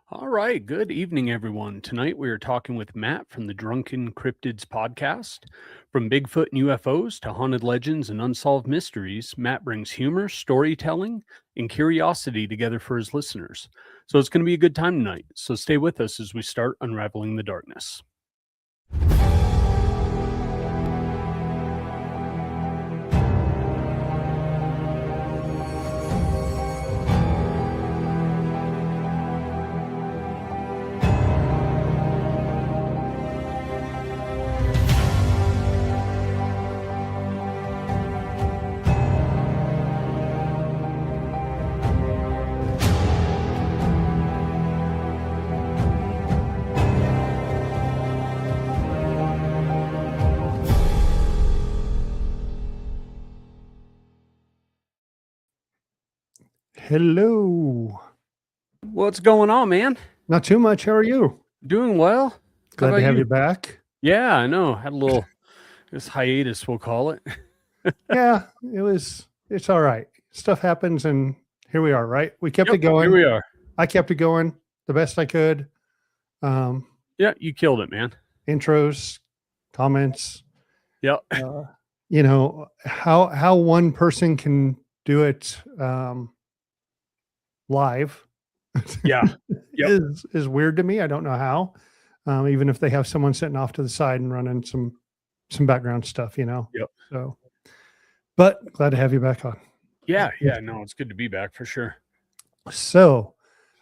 All right. Good evening, everyone. Tonight we are talking with Matt from the Drunken Cryptids Podcast. From Bigfoot and UFOs to haunted legends and unsolved mysteries, Matt brings humor, storytelling, and curiosity together for his listeners. So it's going to be a good time tonight. So stay with us as we start unraveling the darkness. Hello. What's going on, man? Not too much. How are you? Doing well. Glad to have you back. Yeah, I know. Had a little this hiatus, we'll call it. Yeah, it's all right. Stuff happens and here we are, right? We kept it going. Here we are. I kept it going the best I could. Yeah, you killed it, man. Intros, comments. Yep. You know, how one person can do it live. Yeah. Yep. is weird to me. I don't know how. Even if they have someone sitting off to the side and running some background stuff, you know. Yep. So, but glad to have you back on. Yeah. No, it's good to be back for sure. So,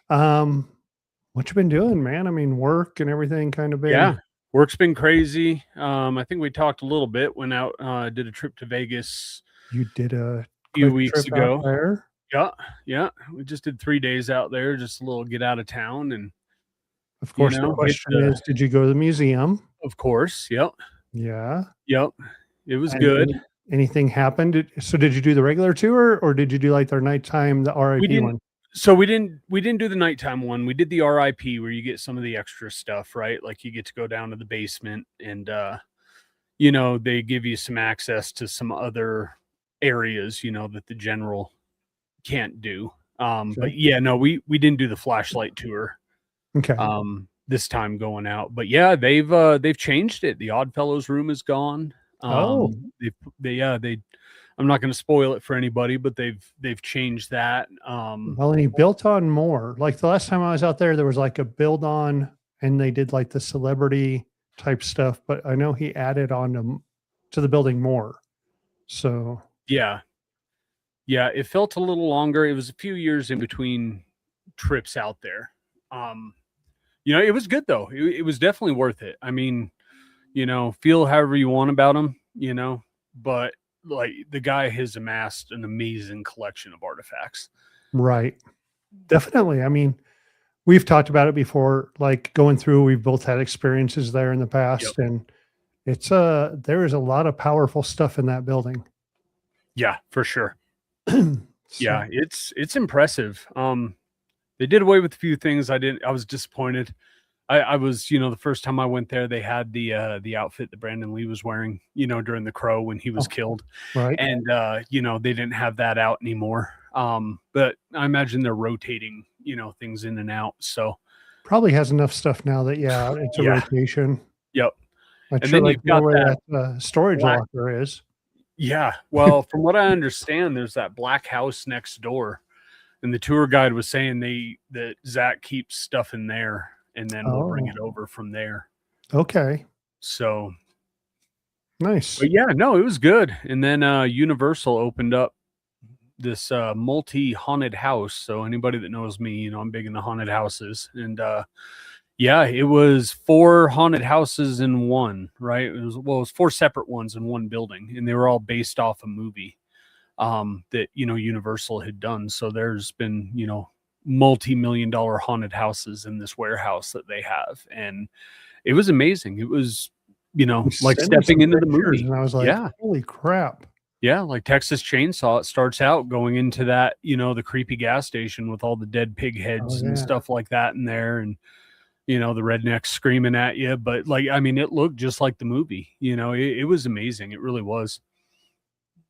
what you been doing, man? I mean, work and everything kind of been. Yeah, work's been crazy. I think we talked a little bit. Went out, did a trip to Vegas. You did a few weeks ago. There. Yeah. We just did 3 days out there, just a little get out of town. And of course, the question is, did you go to the museum? Of course. Yep. Yeah. Yep. It was good. Anything happened? So did you do the regular tour or did you do like their nighttime, the RIP one? So we didn't do the nighttime one. We did the RIP where you get some of the extra stuff, right? Like you get to go down to the basement and, they give you some access to some other areas, that the general can't do. But yeah, no, we didn't do the flashlight tour. Okay. This time going out, but yeah, they've changed it. The Oddfellows room is gone. They I'm not going to spoil it for anybody, but they've changed that. Well, and he built on more. Like the last time I was out there was like a build on, and they did like the celebrity type stuff. But I know he added on to the building more. So yeah, it felt a little longer. It was a few years in between trips out there. It was good though. It was definitely worth it. I mean, feel however you want about him, but like the guy has amassed an amazing collection of artifacts. Right. Definitely. I mean, we've talked about it before, like going through, we've both had experiences there in the past, and it's there is a lot of powerful stuff in that building. Yeah, for sure. Yeah, it's impressive. They did away with a few things. I was disappointed. I was, the first time I went there, they had the outfit that Brandon Lee was wearing, during the Crow when he was killed. Right. And, they didn't have that out anymore. But I imagine they're rotating, things in and out. So probably has enough stuff now that, it's a rotation. Yep. And then you've got that storage locker is. Yeah. Well, from what I understand, there's that black house next door. And the tour guide was saying that Zach keeps stuff in there. And then we'll bring it over from there. Okay. So nice. But yeah, no, it was good. And then Universal opened up this multi-haunted house. So anybody that knows me, I'm big into haunted houses. And it was 4 haunted houses in one, right? It was 4 separate ones in one building, and they were all based off a movie that Universal had done. So there's been multi-million-dollar haunted houses in this warehouse that they have, and it was amazing. It was like stepping into the movie, and I was like, holy crap. Yeah, like Texas Chainsaw, it starts out going into that the creepy gas station with all the dead pig heads and stuff like that in there, and the rednecks screaming at you, but it looked just like the movie. It was amazing. It really was.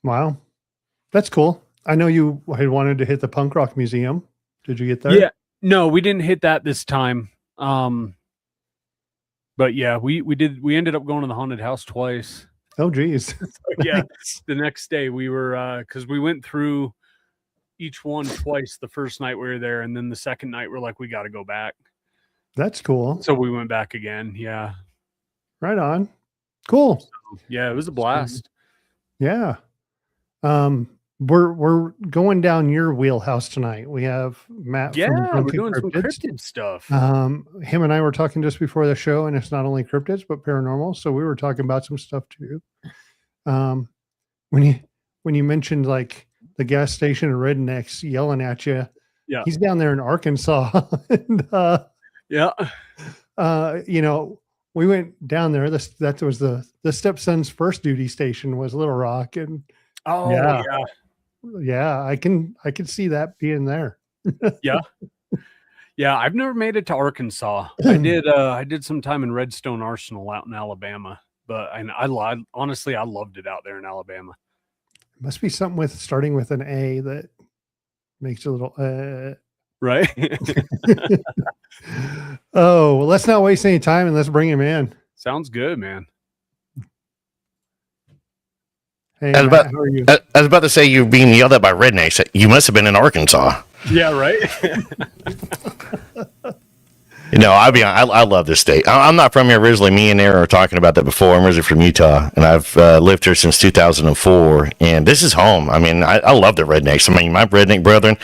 Wow, that's cool. I know you had wanted to hit the punk rock museum. Did you get there? No, we didn't hit that this time. But yeah, we ended up going to the haunted house twice. Oh, geez. Yeah. The next day we were, cause we went through each one twice the first night we were there. And then the second night we're like, we got to go back. That's cool. So we went back again. Yeah. Right on. Cool. So, yeah, it was a blast. Yeah. We're going down your wheelhouse tonight. We have Matt. Yeah, from we're doing Drunken some Cryptids. cryptid stuff. Him and I were talking just before the show, and it's not only cryptids but paranormal. So we were talking about some stuff too. When you mentioned like the gas station and rednecks yelling at you, yeah, he's down there in Arkansas, and yeah, you know, we went down there. That was the stepson's first duty station was Little Rock, and yeah, I can see that being there. Yeah. I've never made it to Arkansas. I did some time in Redstone Arsenal out in Alabama, but I honestly loved it out there in Alabama. It must be something with starting with an A that makes a little right. Oh, well, let's not waste any time and let's bring him in. Sounds good, man. Hey, Matt, how are you? I was about to say you're being yelled at by rednecks. You must have been in Arkansas. Yeah, right. I'll be honest, I love this state. I'm not from here originally. Me and Aaron were talking about that before. I'm originally from Utah, and I've lived here since 2004. And this is home. I mean, I love the rednecks. I mean, my redneck brethren,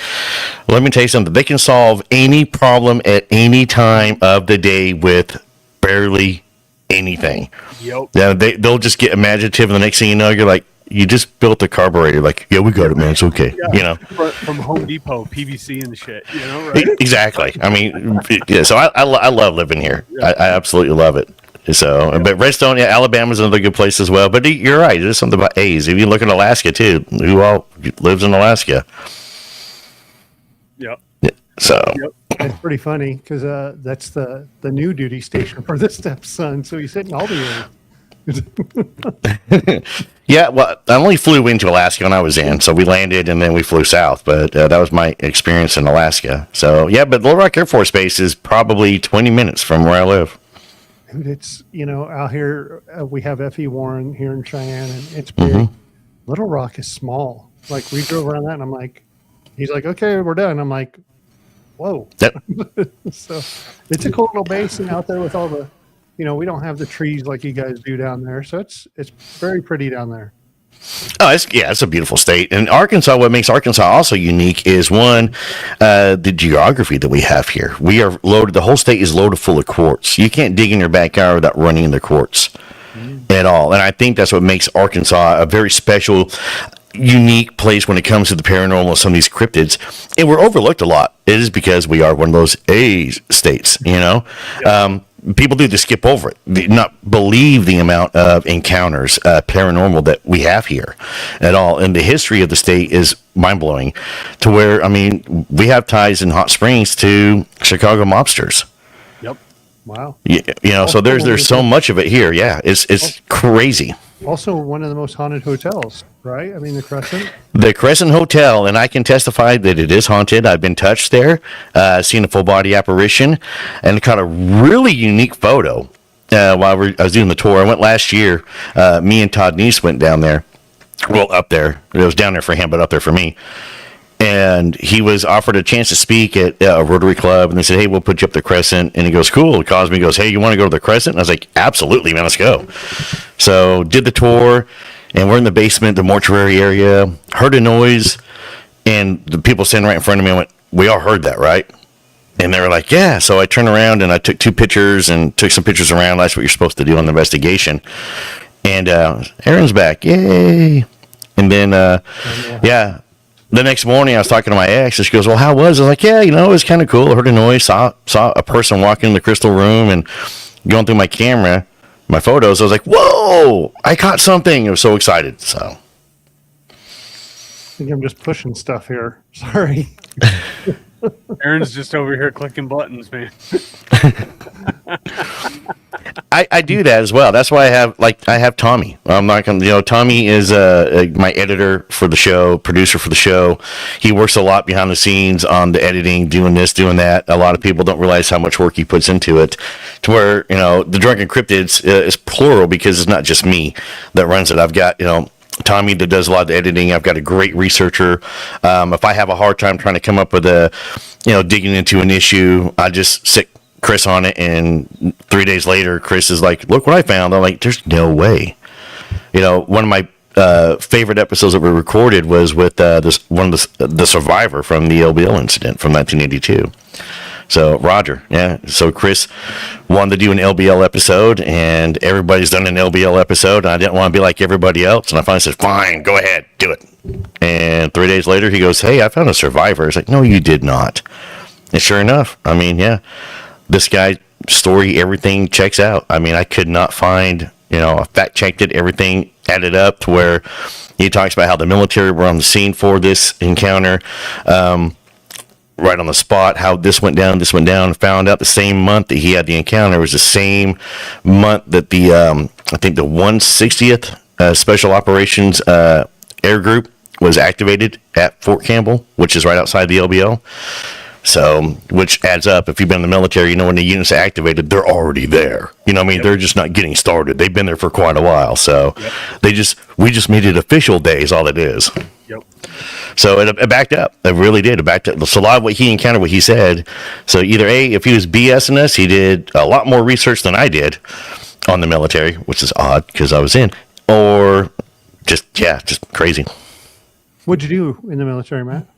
let me tell you something. They can solve any problem at any time of the day with barely anything. Yep. Yeah, they'll just get imaginative, and the next thing you know, you're like, you just built a carburetor. Like, yeah, we got it, man. It's okay. Yeah. From Home Depot, PVC and shit. Right? Exactly. I mean, yeah. So I love living here. Yeah. I absolutely love it. So, but Redstone, yeah, Alabama's another good place as well. But you're right. There's something about A's. If you look in Alaska too, who all lives in Alaska? Yep. So. Yep. It's pretty funny because that's the new duty station for the stepson. So he's hitting all the areas. Yeah, well, I only flew into Alaska when I was in, so we landed and then we flew south. But that was my experience in Alaska. So yeah, but Little Rock Air Force Base is probably 20 minutes from where I live. Dude, it's out here we have F.E. Warren here in Cheyenne, and it's big. Mm-hmm. Little Rock is small. Like we drove around that, and I'm like, he's like, okay, we're done. I'm like, whoa. Yep. So it's a cool little basin out there with all the. We don't have the trees like you guys do down there, so it's very pretty down there. Oh, it's a beautiful state. And Arkansas, what makes Arkansas also unique is one, the geography that we have here. We are loaded. The whole state is loaded full of quartz. You can't dig in your backyard without running into quartz at all. And I think that's what makes Arkansas a very special, unique place when it comes to the paranormal, some of these cryptids. And we're overlooked a lot. It is because we are one of those A states, Yeah. People do just skip over it, not believe the amount of encounters, paranormal that we have here at all. And the history of the state is mind-blowing to where, I mean, we have ties in Hot Springs to Chicago mobsters. Yep. Wow. So there's so much of it here. Yeah, it's crazy. Also one of the most haunted hotels, right? I mean, the Crescent. The Crescent Hotel, and I can testify that it is haunted. I've been touched there, seen a full body apparition, and caught a really unique photo while I was doing the tour. I went last year. Me and Todd Neese went down there. Well, up there. It was down there for him, but up there for me. And he was offered a chance to speak at a Rotary Club, and they said, hey, we'll put you up the Crescent. And he goes, cool. He calls me, goes, hey, you want to go to the Crescent? And I was like, absolutely, man, let's go. So did the tour, and we're in the basement, the mortuary area, heard a noise, and the people standing right in front of me went, we all heard that, right? And they were like, yeah. So I turned around, and I took 2 pictures and took some pictures around. That's what you're supposed to do on the investigation. And Aaron's back. Yay. And then, yeah. The next morning, I was talking to my ex, and she goes, well, how was it? I was like, yeah, it was kind of cool. I heard a noise, saw a person walking in the crystal room, and going through my camera, my photos. I was like, whoa, I caught something. I was so excited. So I think I'm just pushing stuff here. Sorry. Aaron's just over here clicking buttons, man. I I do that as well. That's why I have Tommy. I'm not gonna, Tommy is my editor for the show, producer for the show. He works a lot behind the scenes on the editing, doing this, doing that. A lot of people don't realize how much work he puts into it. To where the Drunken Cryptids is plural because it's not just me that runs it. I've got Tommy that does a lot of the editing. I've got a great researcher. If I have a hard time trying to come up with digging into an issue, I just sit Chris on it, and 3 days later, Chris is like, "Look what I found." I'm like, "There's no way." One of my favorite episodes that we recorded was with the survivor from the LBL incident from 1982. So Roger, yeah. So Chris wanted to do an LBL episode, and everybody's done an LBL episode, and I didn't want to be like everybody else, and I finally said, "Fine, go ahead, do it." And 3 days later, he goes, "Hey, I found a survivor." It's like, "No, you did not." And sure enough, this guy's story, everything checks out. I could not find, I fact checked it, everything added up to where he talks about how the military were on the scene for this encounter, right on the spot, how this went down, found out the same month that he had the encounter was the same month that the, I think the 160th Special Operations Air Group was activated at Fort Campbell, which is right outside the LBL. So, which adds up. If you've been in the military, when the units are activated, they're already there. Yep. They're just not getting started. They've been there for quite a while. So, yep. We just made it official day is all it is. Yep. So it backed up. It really did. It backed up. So a lot of what he encountered, what he said. So either A, if he was BSing us, he did a lot more research than I did on the military, which is odd because I was in, or just crazy. What'd you do in the military, Matt?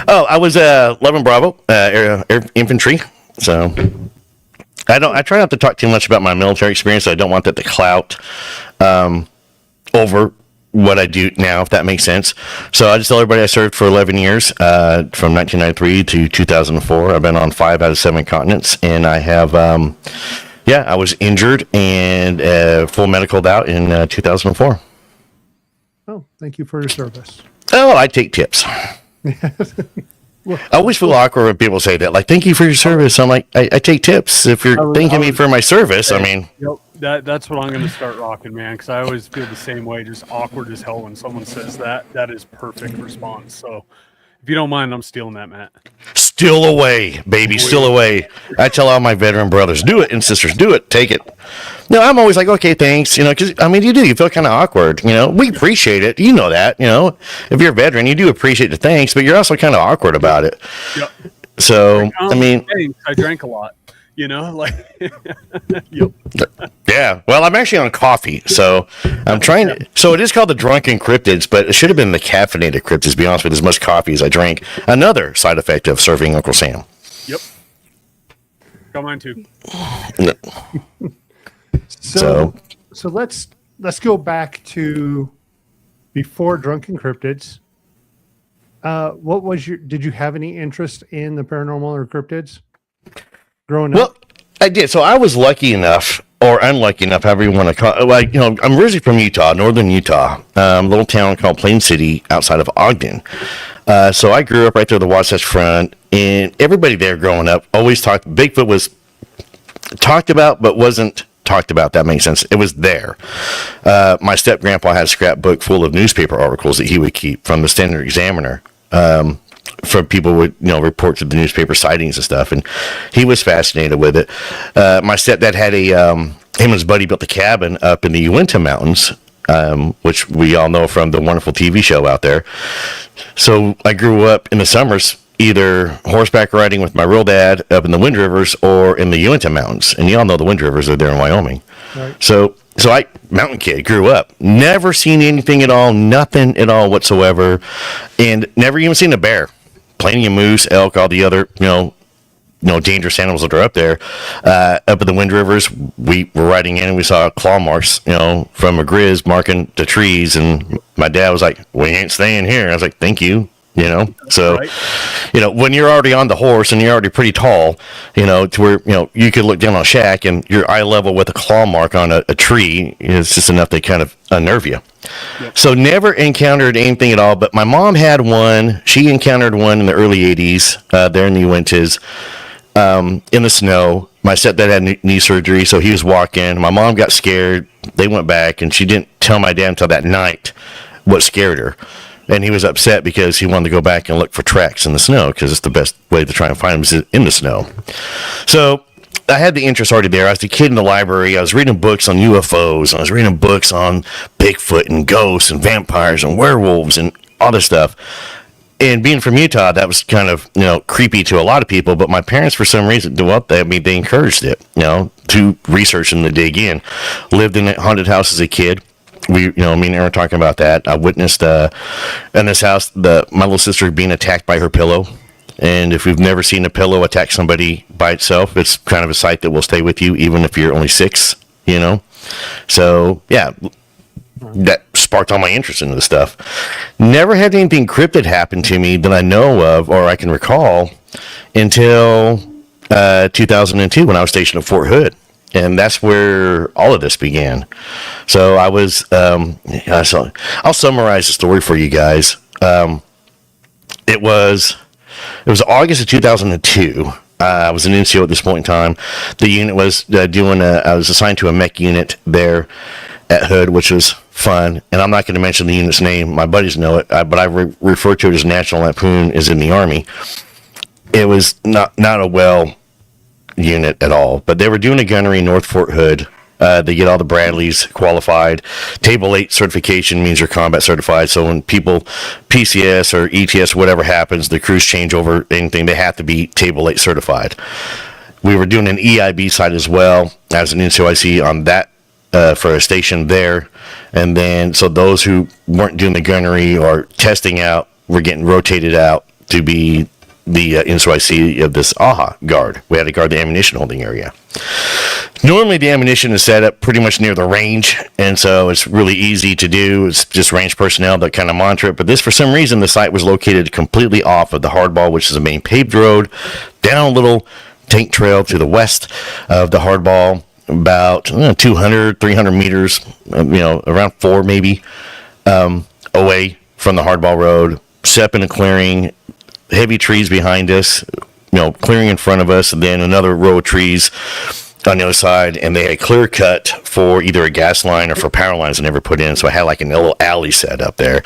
Oh, I was 11 Bravo air infantry. So I try not to talk too much about my military experience. I don't want that to clout over what I do now, if that makes sense. So I just tell everybody I served for 11 years, from 1993 to 2004. I've been on 5 out of 7 continents, and I have, I was injured and full medicaled out in 2004. Oh, thank you for your service. Oh, I take tips. I always feel awkward when people say that, like, "Thank you for your service." I'm like, I take tips. If you're thanking me for my service, Yep, that's what I'm going to start rocking, man, because I always feel the same way, just awkward as hell when someone says that. That is perfect response. So if you don't mind, I'm stealing that, Matt. Still away, baby, still away. I tell all my veteran brothers, do it, and sisters, do it, take it. No, I'm always like, okay, thanks, because, you feel kind of awkward, we appreciate it, that, if you're a veteran, you do appreciate the thanks, but you're also kind of awkward about it. Yep. So, I drank a lot, yep. Yeah, well, I'm actually on coffee, so I'm trying to, so it is called the Drunken Cryptids, but it should have been the Caffeinated Cryptids, to be honest with you, as much coffee as I drank. Another side effect of serving Uncle Sam. Yep. Got mine too. So let's go back to before Drunken Cryptids. Did you have any interest in the paranormal or cryptids growing up? Well, I did. So I was lucky enough, or unlucky enough, however you want to call it. I'm originally from Utah, northern Utah, a little town called Plain City outside of Ogden. So I grew up right there at the Wasatch Front, and everybody there growing up always talked. Bigfoot was talked about, but wasn't talked about. That makes sense. It was there. My step grandpa had a scrapbook full of newspaper articles that he would keep from the Standard Examiner. From people would report to the newspaper sightings and stuff, and he was fascinated with it. My stepdad had him and his buddy built a cabin up in the Uinta Mountains, which we all know from the wonderful TV show out there. So I grew up in the summers either horseback riding with my real dad up in the Wind Rivers or in the Uinta Mountains, and y'all know the Wind Rivers are there in Wyoming. Right. So I, mountain kid, grew up, never seen anything at all, nothing at all whatsoever, and never even seen a bear. Plenty of moose, elk, all the other, dangerous animals that are up there. Up in the Wind Rivers, we were riding in and we saw claw marks, from a grizz marking the trees, and my dad was like, "We ain't staying here." I was like, "Thank you." So, right. When you're already on the horse and you're already pretty tall, to where, you could look down on a shack and you're eye level with a claw mark on a tree, it's just enough to kind of unnerve you. Yep. So never encountered anything at all, but my mom had one. She encountered one in the early 80s, there in the Uintas, in the snow. my stepdad had knee surgery, so he was walking. My mom got scared. They went back, and she didn't tell my dad until that night what scared her. And he was upset because he wanted to go back and look for tracks in the snow, because it's the best way to try and find them is in the snow. So I had the interest already there. I was a kid in the library. I was reading books on UFOs. I was reading books on Bigfoot and ghosts and vampires and werewolves and all this stuff. And being from Utah, that was kind of, creepy to a lot of people. But my parents, for some reason, they encouraged it, to research and to dig in. Lived in a haunted house as a kid. Me and Aaron were talking about that. I witnessed in this house my little sister being attacked by her pillow. And if we've never seen a pillow attack somebody by itself, it's kind of a sight that will stay with you, even if you're only 6. So yeah. That sparked all my interest into the stuff. Never had anything cryptid happen to me that I know of or I can recall until 2002 when I was stationed at Fort Hood. And that's where all of this began. So I was, I'll summarize the story for you guys. It was August of 2002. I was an NCO at this point in time. The unit was I was assigned to a mech unit there at Hood, which was fun. And I'm not going to mention the unit's name. My buddies know it, but I refer to it as National Lampoon is in the Army. It was not a well unit at all, but they were doing a gunnery in North Fort Hood. They get all the Bradleys qualified. Table 8 certification means you're combat certified. So when people PCS or ETS, whatever happens, the crews change over anything, they have to be Table 8 certified. We were doing an EIB site as well as an NCOIC on that for a station there. And then, so those who weren't doing the gunnery or testing out were getting rotated out to be the NCOIC of this AHA guard. We had to guard the ammunition holding area. Normally the ammunition is set up pretty much near the range, and so it's really easy to do. It's just range personnel that kind of monitor it. But this, for some reason, the site was located completely off of the hardball, which is a main paved road, down a little tank trail to the west of the hardball, about 200, 300 meters, around 4 maybe, away from the hardball road, set up in a clearing, heavy trees behind us, clearing in front of us, and then another row of trees on the other side, and they had clear cut for either a gas line or for power lines I never put in, so I had like a little alley set up there.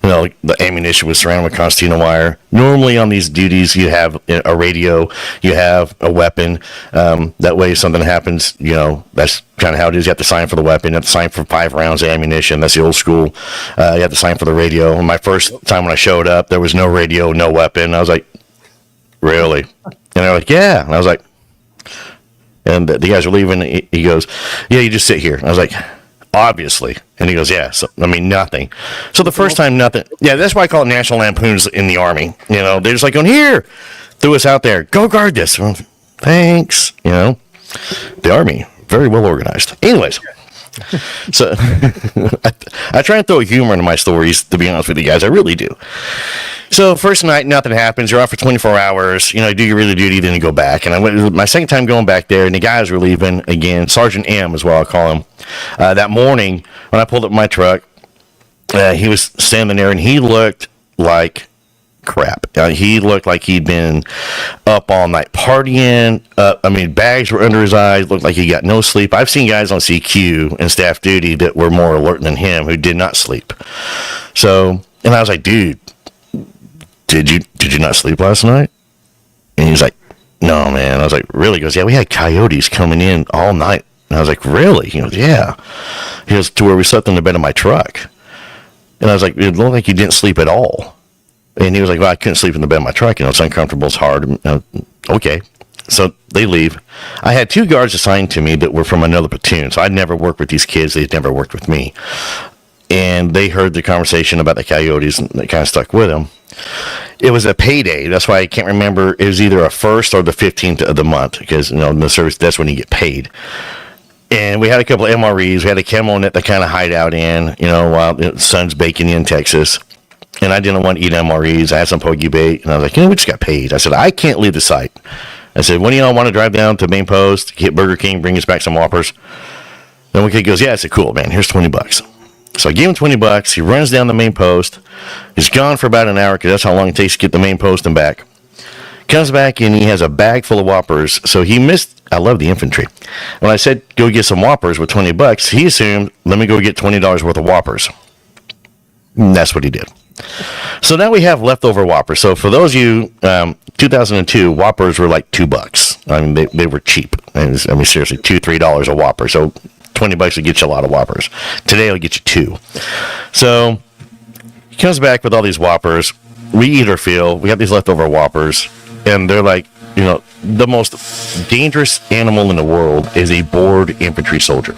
The ammunition was surrounded with concertina wire. Normally on these duties, you have a radio, you have a weapon. That way if something happens, that's kind of how it is. You have to sign for the weapon, you have to sign for 5 rounds of ammunition. That's the old school. You have to sign for the radio. And my first time when I showed up, there was no radio, no weapon. I was like, really? And they're like, yeah. And I was like, and the guys are leaving. He goes, yeah, you just sit here. And I was like, obviously. And he goes, yeah. So, nothing. So the first time, nothing. Yeah, that's why I call it National Lampoons in the Army. They're just like going, here, threw us out there. Go guard this. Well, thanks. The Army, very well organized. Anyways. So I try and throw humor into my stories, to be honest with you guys. I really do. So first night, nothing happens. You're off for 24 hours. You do your really duty, then you go back. And I went my second time going back there, and the guys were leaving again. Sergeant M is what I'll call him. That morning, when I pulled up my truck, he was standing there, and he looked like crap. He looked like he'd been up all night partying. Bags were under his eyes. Looked like he got no sleep. I've seen guys on CQ and staff duty that were more alert than him who did not sleep. So, and I was like, dude, did you not sleep last night? And he's like, no, man. I was like, really? He goes, yeah, we had coyotes coming in all night. And I was like, really? He goes, yeah. He goes, to where we slept in the bed of my truck. And I was like, it looked like you didn't sleep at all. And he was like, well, I couldn't sleep in the bed of my truck. It's uncomfortable. It's hard. Okay. So they leave. I had 2 guards assigned to me that were from another platoon. So I'd never worked with these kids. They'd never worked with me. And they heard the conversation about the coyotes, and they kind of stuck with them. It was a payday. That's why I can't remember. It was either a 1st or the 15th of the month, because in the service, that's when you get paid. And we had a couple of MREs. We had a camo net to kind of hide out in, while the sun's baking in Texas. And I didn't want to eat MREs. I had some pokey bait, and I was like, we just got paid. I said, I can't leave the site. I said, when do y'all want to drive down to main post, hit Burger King, bring us back some Whoppers? Then one kid goes, yeah. I said, cool, man. Here's $20. So I gave him $20. He runs down the main post. He's gone for about an hour, because that's how long it takes to get the main post and back. Comes back and he has a bag full of whoppers. So he missed. I love the infantry. When I said go get some whoppers with $20, he assumed let me go get $20 worth of whoppers. And that's what he did. So now we have leftover whoppers. So for those of you, 2002 whoppers were like $2. I mean, they were cheap. I mean, seriously, $2-3 a whopper. So $20 will get you a lot of whoppers. Today it'll get you 2. So he comes back with all these whoppers. We eat our fill. We got these leftover whoppers, and they're like, you know, the most dangerous animal in the world is a bored infantry soldier.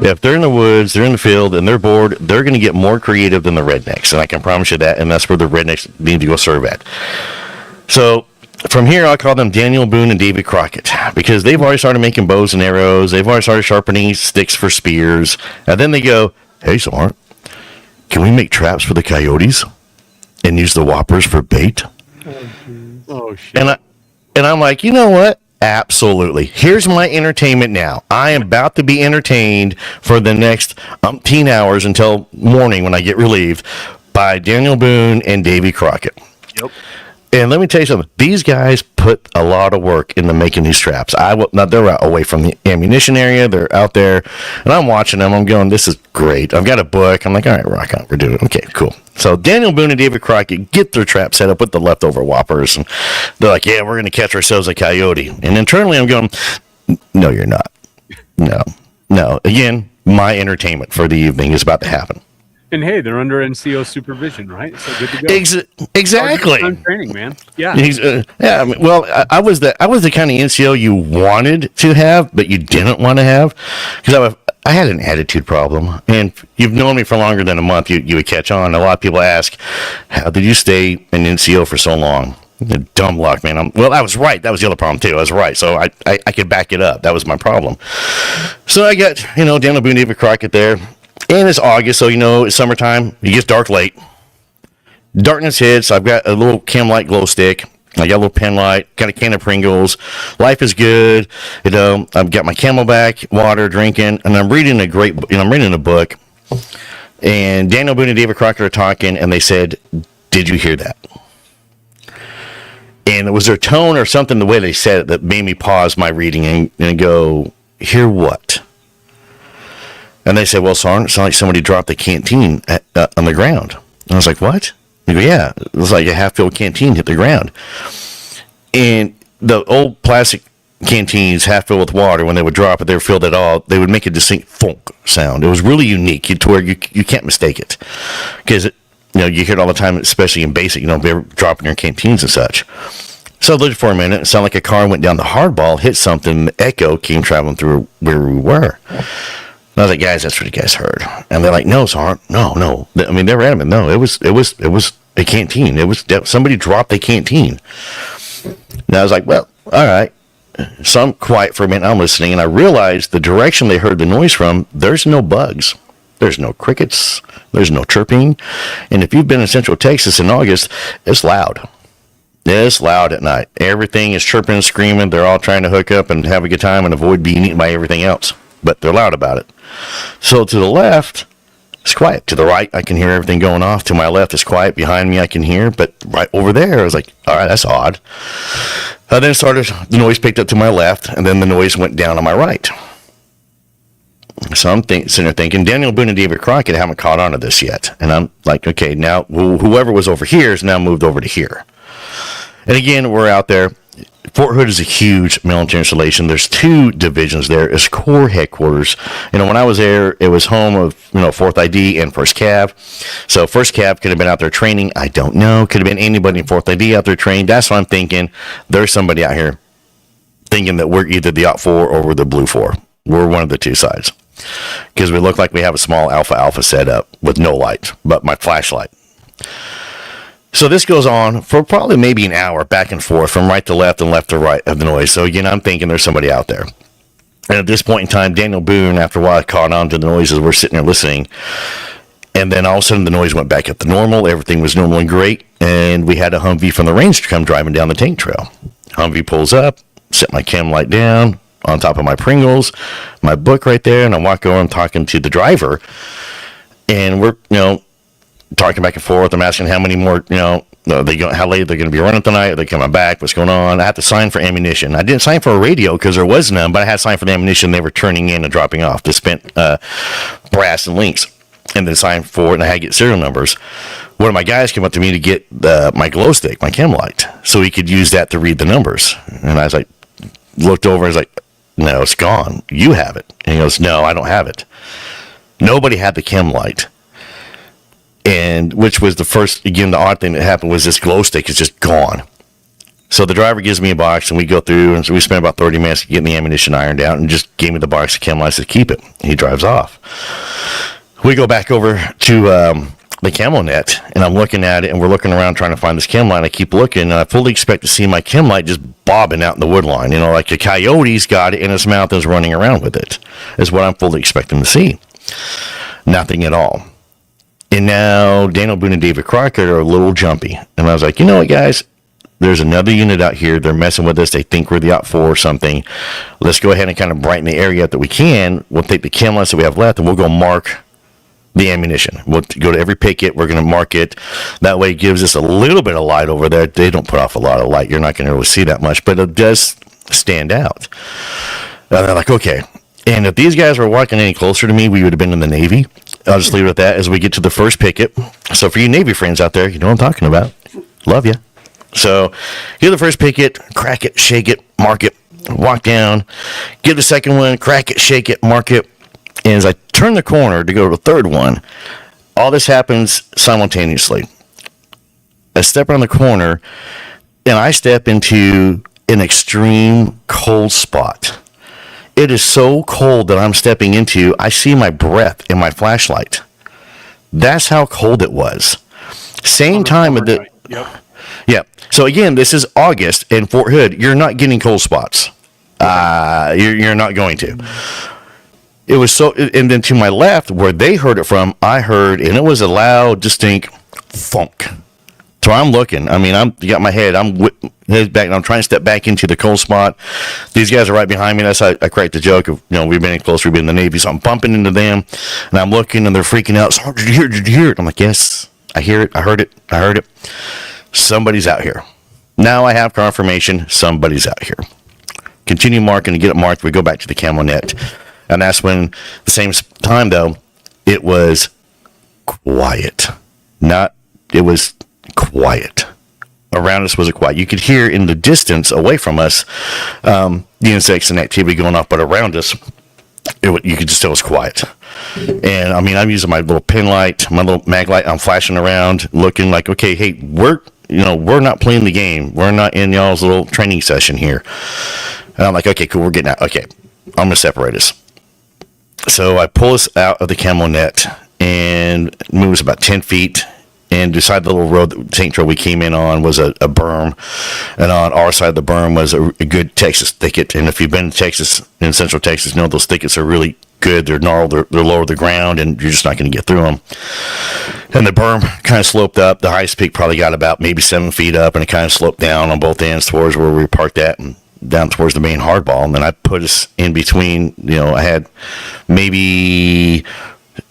If they're in the woods, they're in the field, and they're bored, they're going to get more creative than the rednecks, and I can promise you that, and that's where the rednecks need to go serve at. So from here, I call them Daniel Boone and David Crockett, because they've already started making bows and arrows. They've already started sharpening sticks for spears, and then they go, hey, Sarn, can we make traps for the coyotes and use the whoppers for bait? Oh, shit. And I'm like, you know what? Absolutely. Here's my entertainment now. I am about to be entertained for the next umpteen hours until morning when I get relieved by Daniel Boone and Davy Crockett. Yep. And let me tell you something. These guys put a lot of work into making these traps. They're out away from the ammunition area. They're out there, and I'm watching them. I'm going, this is great. I've got a book. I'm like, all right, rock on. We're doing it. Okay, cool. So Daniel Boone and David Crockett get their trap set up with the leftover whoppers, and they're like, yeah, we're going to catch ourselves a coyote. And internally, I'm going, no, you're not. No. Again, my entertainment for the evening is about to happen. And hey, they're under NCO supervision, right? So good to go. Exactly. Training, man. Yeah. I mean, well, I was the kind of NCO you wanted to have, but you didn't want to have, because I had an attitude problem, and you've known me for longer than a month. You would catch on. A lot of people ask, how did you stay an NCO for so long? Dumb luck, man. I was right. That was the other problem too. I was right, so I could back it up. That was my problem. So I got Daniel Boone, David Crockett there. And it's August, so it's summertime. It gets dark late. Darkness hits. I've got a little chem light glow stick. I got a little pen light. Got a can of Pringles. Life is good. I've got my Camelback water drinking, and I'm reading I'm reading a book. And Daniel Boone and David Crockett are talking, and they said, "Did you hear that?" And it was their tone or something, the way they said it, that made me pause my reading and go, "Hear what?" And they said, well, Sarn, it sounded like somebody dropped the canteen on the ground. And I was like, what? They go, yeah. It was like a half-filled canteen hit the ground. And the old plastic canteens, half-filled with water, when they would drop it, they were filled at all, they would make a distinct thunk sound. It was really unique to where you can't mistake it. Because, you hear it all the time, especially in basic, they're dropping their canteens and such. So I looked for a minute. It sounded like a car went down the hardball, hit something, the echo came traveling through where we were. I was like, guys, that's what you guys heard. And they're like, no, Sarn, no. I mean, they were adamant. No, it was a canteen. It was somebody dropped a canteen. And I was like, well, all right. So I'm quiet for a minute. I'm listening, and I realized the direction they heard the noise from, there's no bugs. There's no crickets. There's no chirping. And if you've been in Central Texas in August, it's loud. It's loud at night. Everything is chirping and screaming. They're all trying to hook up and have a good time and avoid being eaten by everything else. But they're loud about it. So to the left, it's quiet. To the right, I can hear everything going off. To my left, it's quiet. Behind me, I can hear. But right over there, I was like, all right, that's odd. Then the noise picked up to my left, and then the noise went down on my right. So I'm sitting there thinking, Daniel Boone and David Crockett haven't caught on to this yet. And I'm like, okay, now whoever was over here is now moved over to here. And again, we're out there. Fort Hood is a huge military installation. There's 2 divisions there. It's Corps headquarters. When I was there, it was home of 4th ID and 1st Cav. So 1st Cav could have been out there training. I don't know. Could have been anybody in 4th ID out there training. That's what I'm thinking. There's somebody out here thinking that we're either the Op 4 or we're the Blue 4. We're one of the 2 sides. Because we look like we have a small Alpha set up with no light, but my flashlight. So this goes on for probably maybe an hour back and forth from right to left and left to right of the noise. So again, I'm thinking there's somebody out there. And at this point in time, Daniel Boone, after a while, caught on to the noises. We're sitting there listening. And then all of a sudden the noise went back up to normal. Everything was normal and great. And we had a Humvee from the range come driving down the tank trail. Humvee pulls up, set my cam light down on top of my Pringles, my book right there. And I walk over and talking to the driver. And we're, talking back and forth. I'm asking how many more, how late they're going to be running tonight? Are they coming back? What's going on? I had to sign for ammunition. I didn't sign for a radio because there was none, but I had to sign for the ammunition they were turning in and dropping off, the spent brass and links, and then sign for it, and I had to get serial numbers. One of my guys came up to me to get my glow stick, my chem light, so he could use that to read the numbers. And I was like, looked over and was like, no, it's gone. You have it. And he goes, no, I don't have it. Nobody had the chem light. And which was the first, again, the odd thing that happened was this glow stick is just gone. So the driver gives me a box, and we go through, and so we spent about 30 minutes getting the ammunition ironed out, and just gave me the box of chem lights to keep it. He drives off. We go back over to the camo net, and I'm looking at it, and we're looking around trying to find this chem light. I keep looking, and I fully expect to see my chem light just bobbing out in the wood line. You know, like a coyote's got it in his mouth and is running around with it, is what I'm fully expecting to see. Nothing at all. And now Daniel Boone and David Crockett are a little jumpy. And I was like, you know what, guys? There's another unit out here. They're messing with us. They think we're the OPFOR or something. Let's go ahead and kind of brighten the area up that we can. We'll take the chem lights that we have left, and we'll go mark the ammunition. We'll go to every picket. We're going to mark it. That way it gives us a little bit of light over there. They don't put off a lot of light. You're not going to really see that much, but it does stand out. And they're like, okay. And if these guys were walking any closer to me, we would have been in the Navy. I'll just leave it at that as we get to the first picket. So for you Navy friends out there, you know what I'm talking about. Love you. So get the first picket, crack it, shake it, mark it, walk down, get the second one, crack it, shake it, mark it. And as I turn the corner to go to the third one, all this happens simultaneously. I step around the corner, and I step into an extreme cold spot. It is so cold that I'm stepping into, I see my breath in my flashlight. That's how cold it was. Same time of the... Yep. Yeah. So again, this is August in Fort Hood. You're not getting cold spots. You're not going to. It was so... And then to my left, where they heard it from, I heard, and it was a loud, distinct thunk. So I'm looking. I mean, I'm got my head. I'm head back, and I'm trying to step back into the cold spot. These guys are right behind me. That's how I cracked the joke of, we've been in close. We've been in the Navy, so I'm bumping into them, and I'm looking, and they're freaking out. So, did you hear it? Did you hear it? I'm like, yes, I hear it. I heard it. I heard it. Somebody's out here. Now I have confirmation. Somebody's out here. Continue marking and get it marked. We go back to the camo net, and that's when the same time though, it was quiet. It was quiet. Around us was quiet. You could hear in the distance away from us the insects and activity going off, but around us, you could just tell it was quiet. And I mean, I'm using my little pin light, my little mag light. I'm flashing around, looking like, okay, hey, we're not playing the game. We're not in y'all's little training session here. And I'm like, okay, cool, we're getting out. Okay, I'm gonna separate us. So I pull us out of the camo net and move us about 10 feet. And beside the little road, the tank trail we came in on was a berm. And on our side of the berm was a good Texas thicket. And if you've been to Texas, in central Texas, you know those thickets are really good. They're gnarled, they're lower to the ground, and you're just not going to get through them. And the berm kind of sloped up. The highest peak probably got about maybe 7 feet up, and it kind of sloped down on both ends towards where we were parked at, and down towards the main hardball. And then I put us in between, I had maybe...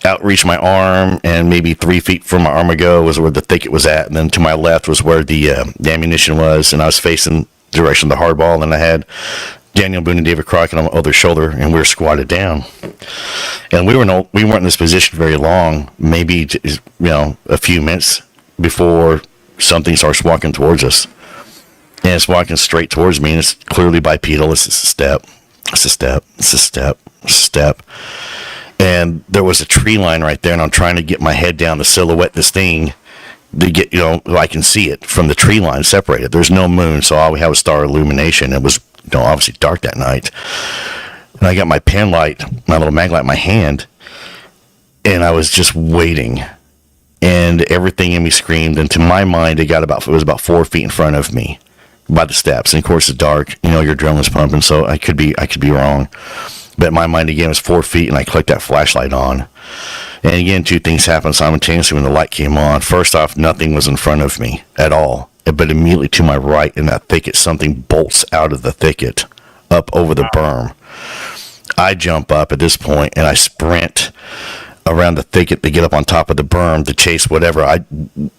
outreach my arm, and maybe 3 feet from my arm ago was where the thicket was at, and then to my left was where the ammunition was, and I was facing the direction of the hardball, and then I had Daniel Boone and David Crockett on my other shoulder, and we were squatted down, and we weren't in this position very long, maybe a few minutes before something starts walking towards us, and it's walking straight towards me, and it's clearly bipedal. It's a step, it's a step, it's a step, it's a step. And there was a tree line right there, and I'm trying to get my head down to silhouette this thing to get, I can see it from the tree line separated. There's no moon, so all we had was star illumination. It was, obviously dark that night. And I got my pen light, my little mag light in my hand, and I was just waiting. And everything in me screamed, and to my mind, it was about 4 feet in front of me by the steps. And of course, it's dark. Your adrenaline's pumping, so I could be wrong. But in my mind, again, it was 4 feet, and I clicked that flashlight on. And again, two things happened simultaneously when the light came on. First off, nothing was in front of me at all. But immediately to my right in that thicket, something bolts out of the thicket up over the berm. I jump up at this point, and I sprint around the thicket to get up on top of the berm to chase whatever. I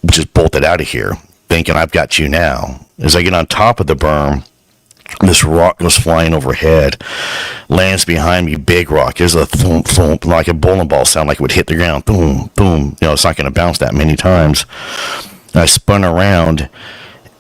just bolted out of here. thinking, I've got you now. As I get on top of the berm, this rock goes flying overhead, lands behind me, big rock. There's a thump, thump, like a bowling ball sound, like it would hit the ground. Boom, boom. You know, it's not going to bounce that many times. I spun around,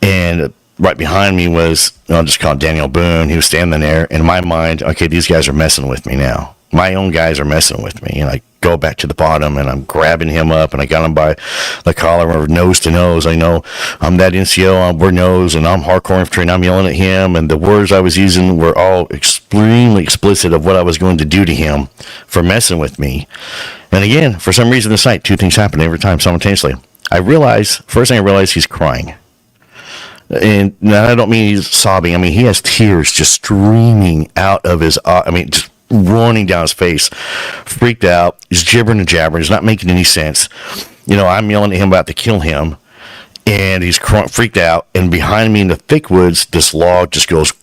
and right behind me was, I'll just call it Daniel Boone. He was standing there. In my mind, okay, these guys are messing with me now. My own guys are messing with me. And I go back to the bottom, and I'm grabbing him up, and I got him by the collar, or nose to nose. I know I'm that NCO, we're nose, and I'm hardcore infantry, and I'm yelling at him, and the words I was using were all extremely explicit of what I was going to do to him for messing with me. And again, for some reason this night, two things happen every time simultaneously. First thing I realize, he's crying. And I don't mean he's sobbing. I mean, he has tears just streaming out of his, just running down his face. Freaked out. He's gibbering and jabbering. He's not making any sense. You know, I'm yelling at him about to kill him. And he's freaked out. And behind me in the thick woods, this log just goes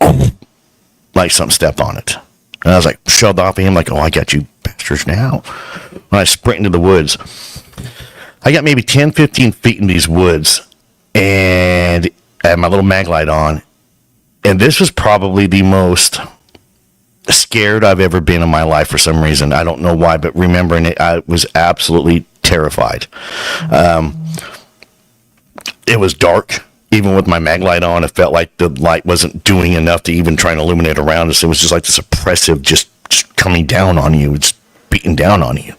like something stepped on it. And I was like, shoved off of him, like, oh, I got you bastards now. When I sprint into the woods, I got maybe 10, 15 feet in these woods. And I had my little mag light on. And this was probably the most scared I've ever been in my life for some reason. I don't know why, but remembering it, I was absolutely terrified. It was dark. Even with my mag light on, it felt like the light wasn't doing enough to even try and illuminate around us. It was just like this oppressive, just coming down on you. It's beating down on you.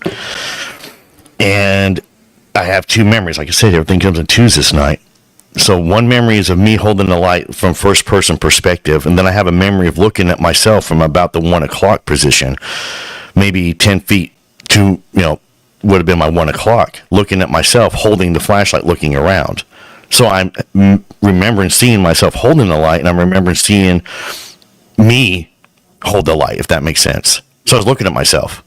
And I have two memories. Like I said, everything comes in twos this night. So one memory is of me holding the light from first person perspective. And then I have a memory of looking at myself from about the 1 o'clock position, maybe 10 feet to, would have been my 1 o'clock, looking at myself, holding the flashlight, looking around. So I'm remembering seeing myself holding the light, and I'm remembering seeing me hold the light, if that makes sense. So I was looking at myself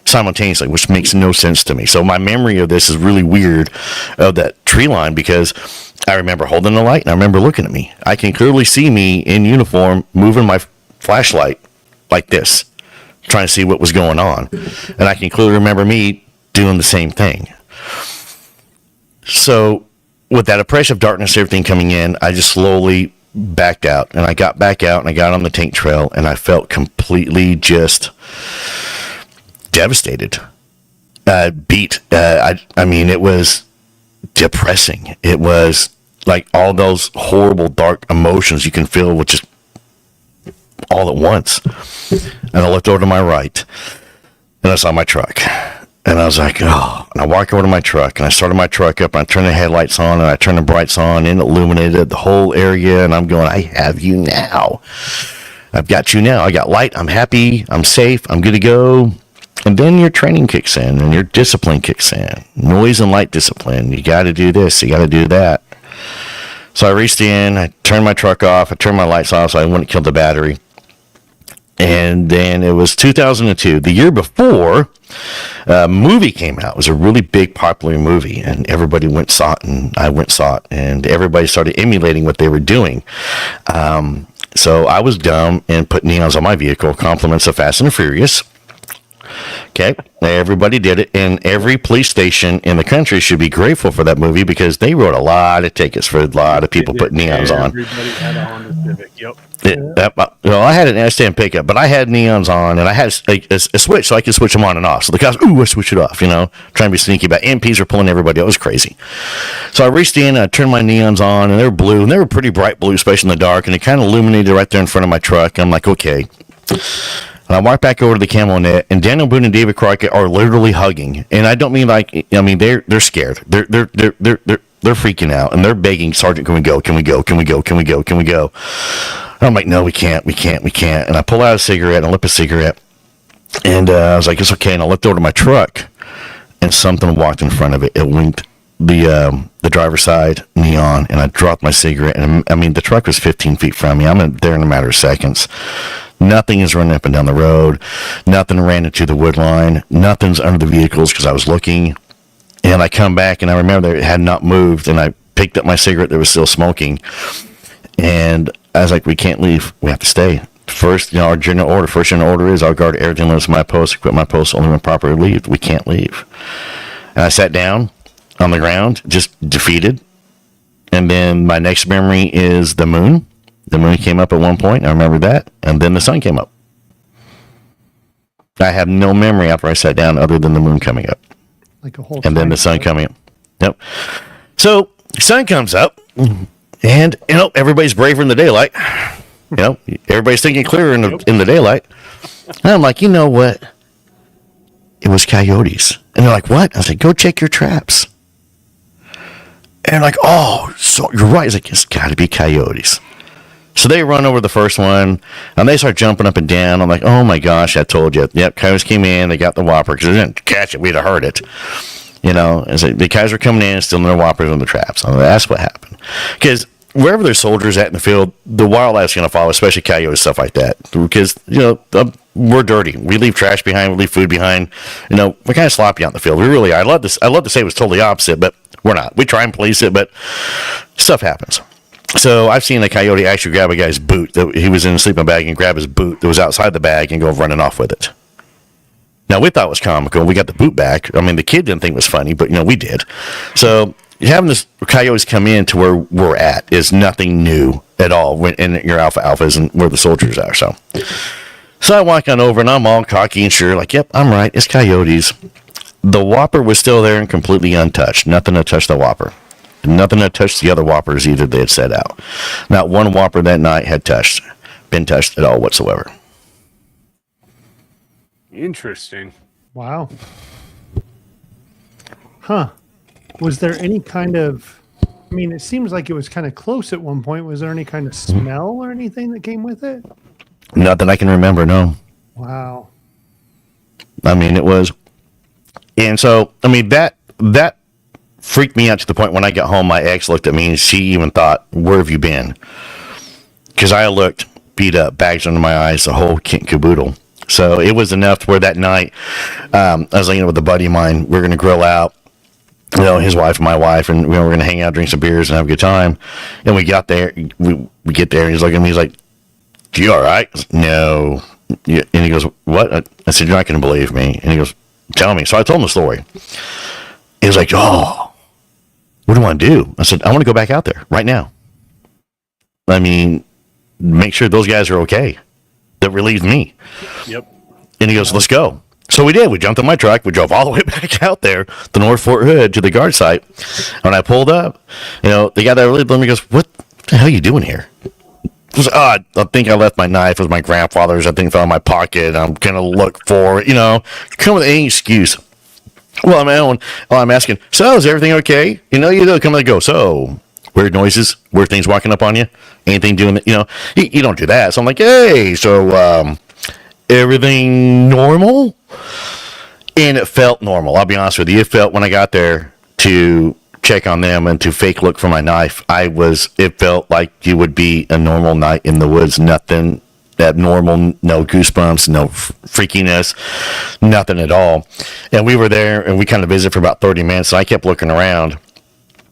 simultaneously, which makes no sense to me. So my memory of this is really weird, of that tree line, because I remember holding the light and I remember looking at me. I can clearly see me in uniform moving my flashlight like this, trying to see what was going on. And I can clearly remember me doing the same thing. So with that oppressive darkness, everything coming in, I just slowly backed out. And I got back out and I got on the tank trail, and I felt completely just devastated, beat. It was depressing. It was like all those horrible dark emotions you can feel with just all at once. And I looked over to my right, and I saw my truck, and I was like, oh. And I walked over to my truck, and I started my truck up, and I turned the headlights on, and I turned the brights on, and it illuminated the whole area. And I'm going, I have you now. I've got you now. I got light. I'm happy. I'm safe. I'm good to go. And then your training kicks in, and your discipline kicks in. Noise and light discipline. You got to do this. You got to do that. So I reached in. I turned my truck off. I turned my lights off so I wouldn't kill the battery. And then it was 2002. The year before, a movie came out. It was a really big, popular movie, and everybody went saw it, and I went saw it, and everybody started emulating what they were doing. So I was dumb and put neons on my vehicle, compliments of Fast and Furious. Okay, everybody did it, and every police station in the country should be grateful for that movie, because they wrote a lot of tickets for a lot of people putting neons on. Everybody had a Honda Civic. Yep. I had an S10 pickup, but I had neons on, and I had a switch, so I could switch them on and off. So the guys, I switch it off, trying to be sneaky. But MPs were pulling everybody. It was crazy. So I reached in, and I turned my neons on, and they were blue, and they were pretty bright blue, especially in the dark, and it kind of illuminated right there in front of my truck. I'm like, okay. And I walk back over to the camo net, and Daniel Boone and David Crockett are literally hugging. And I don't mean they're scared. They're freaking out, and they're begging, Sergeant, can we go? Can we go? Can we go? Can we go? Can we go? And I'm like, no, we can't. And I pull out a cigarette, and I lit a cigarette, and I was like, it's okay. And I looked over to my truck, and something walked in front of it. It winked the driver's side neon, and I dropped my cigarette. And the truck was 15 feet from me. I'm there in a matter of seconds. Nothing is running up and down the road. Nothing ran into the wood line. Nothing's under the vehicles, because I was looking. And I come back, and I remember that it had not moved, and I picked up my cigarette that was still smoking. And I was like, we can't leave. We have to stay. First, our general order is I'll guard everything that's my post, equip my post only when properly leave. We can't leave. And I sat down on the ground, just defeated. And then my next memory is the moon. The moon came up at one point. I remember that. And then the sun came up. I have no memory after I sat down other than the moon coming up. Like a whole. And then the sun coming up. Yep. So sun comes up, and everybody's braver in the daylight. Everybody's thinking clearer in the daylight. And I'm like, you know what? It was coyotes. And they're like, what? I was like, go check your traps. And like, oh, so you're right. It's like, it's got to be coyotes. So they run over the first one, and they start jumping up and down. I'm like, oh my gosh, I told you. Yep, coyotes came in. They got the whopper because they didn't catch it. We'd have heard it. And so the coyotes were coming in, stealing their whoppers on the traps. I'm like, that's what happened. Because wherever there's soldiers at in the field, the wildlife's going to follow, especially coyotes, stuff like that. Because, we're dirty. We leave trash behind. We leave food behind. We're kind of sloppy out in the field. We really are. I love to say it was totally opposite, but we're not. We try and police it, but stuff happens. So I've seen a coyote actually grab a guy's boot. He was in a sleeping bag and grab his boot that was outside the bag and go running off with it. Now, we thought it was comical. We got the boot back. I mean, the kid didn't think it was funny, but, we did. So having this coyotes come in to where we're at is nothing new at all in your alphas and where the soldiers are. So I walk on over, and I'm all cocky and sure, like, yep, I'm right. It's coyotes. The whopper was still there and completely untouched. Nothing to touch the whopper. Nothing that touched the other whoppers either they had set out. Not one whopper that night had been touched at all whatsoever. Interesting. Wow. Huh. Was there any kind of, it seems like it was kind of close at one point. Was there any kind of smell or anything that came with it? Not that I can remember, no. Wow. It was. And so, that freaked me out to the point when I got home, my ex looked at me and she even thought, where have you been? Because I looked beat up, bags under my eyes, the whole kit and caboodle. So it was enough to where that night, I was with a buddy of mine, we're going to grill out, his wife and my wife, and we're going to hang out, drink some beers, and have a good time. And we got there, we get there, and he's looking at me, he's like, you all right? No. And he goes, what? I said, you're not going to believe me. And he goes, tell me. So I told him the story. He was like, oh, what do you want to do? I said, I want to go back out there right now. Make sure those guys are okay. That relieved me. Yep. And he goes, let's go. So we did. We jumped in my truck. We drove all the way back out there, the North Fort Hood, to the guard site. When I pulled up, the guy that relieved me goes, what the hell are you doing here? I was, I think I left my knife. It was my grandfather's. I think it fell in my pocket. I'm going to look for it, come with any excuse. Well, I'm asking, so is everything okay? You don't come and go, so weird noises, weird things walking up on you, anything doing it, you don't do that. So I'm like, hey, so everything normal? And it felt normal. I'll be honest with you. It felt when I got there to check on them and to fake look for my knife, it felt like you would be a normal night in the woods, nothing abnormal, no goosebumps, no freakiness, nothing at all. And we were there and we kind of visited for about 30 minutes. And I kept looking around.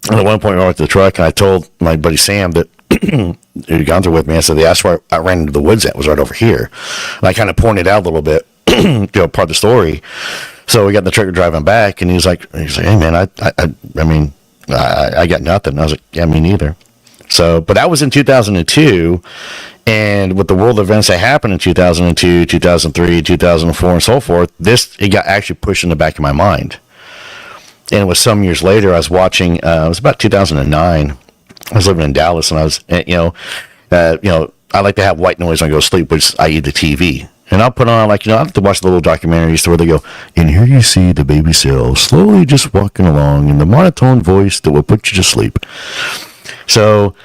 And at one point, we went to the truck and I told my buddy Sam that who'd gone through with me, I said, that's where I ran into the woods at, was right over here. And I kind of pointed out a little bit, part of the story. So we got in the truck driving back and he's like, hey man, I got nothing. I was like, yeah, me neither. So, but that was in 2002. And with the world events that happened in 2002, 2003, 2004, and so forth, it got actually pushed in the back of my mind. And it was some years later, I was watching, it was about 2009. I was living in Dallas, and I was, I like to have white noise when I go to sleep, which is, i.e. the TV. And I'll put on, I have to watch the little documentaries to where they go, and here you see the baby seal slowly just walking along in the monotone voice that will put you to sleep. So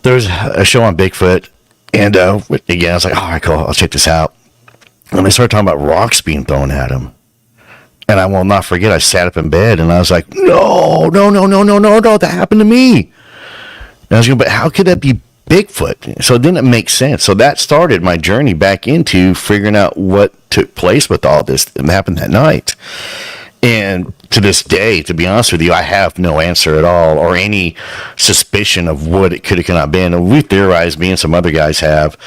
there's a show on Bigfoot. And again, I was like, all right, cool, I'll check this out. And they started talking about rocks being thrown at him. And I will not forget, I sat up in bed and I was like, no, that happened to me. And I was going, but how could that be Bigfoot? So it didn't make sense. So that started my journey back into figuring out what took place with all this that happened that night. And to this day, to be honest with you, I have no answer at all or any suspicion of what it could have not been. And we theorized, me and some other guys have,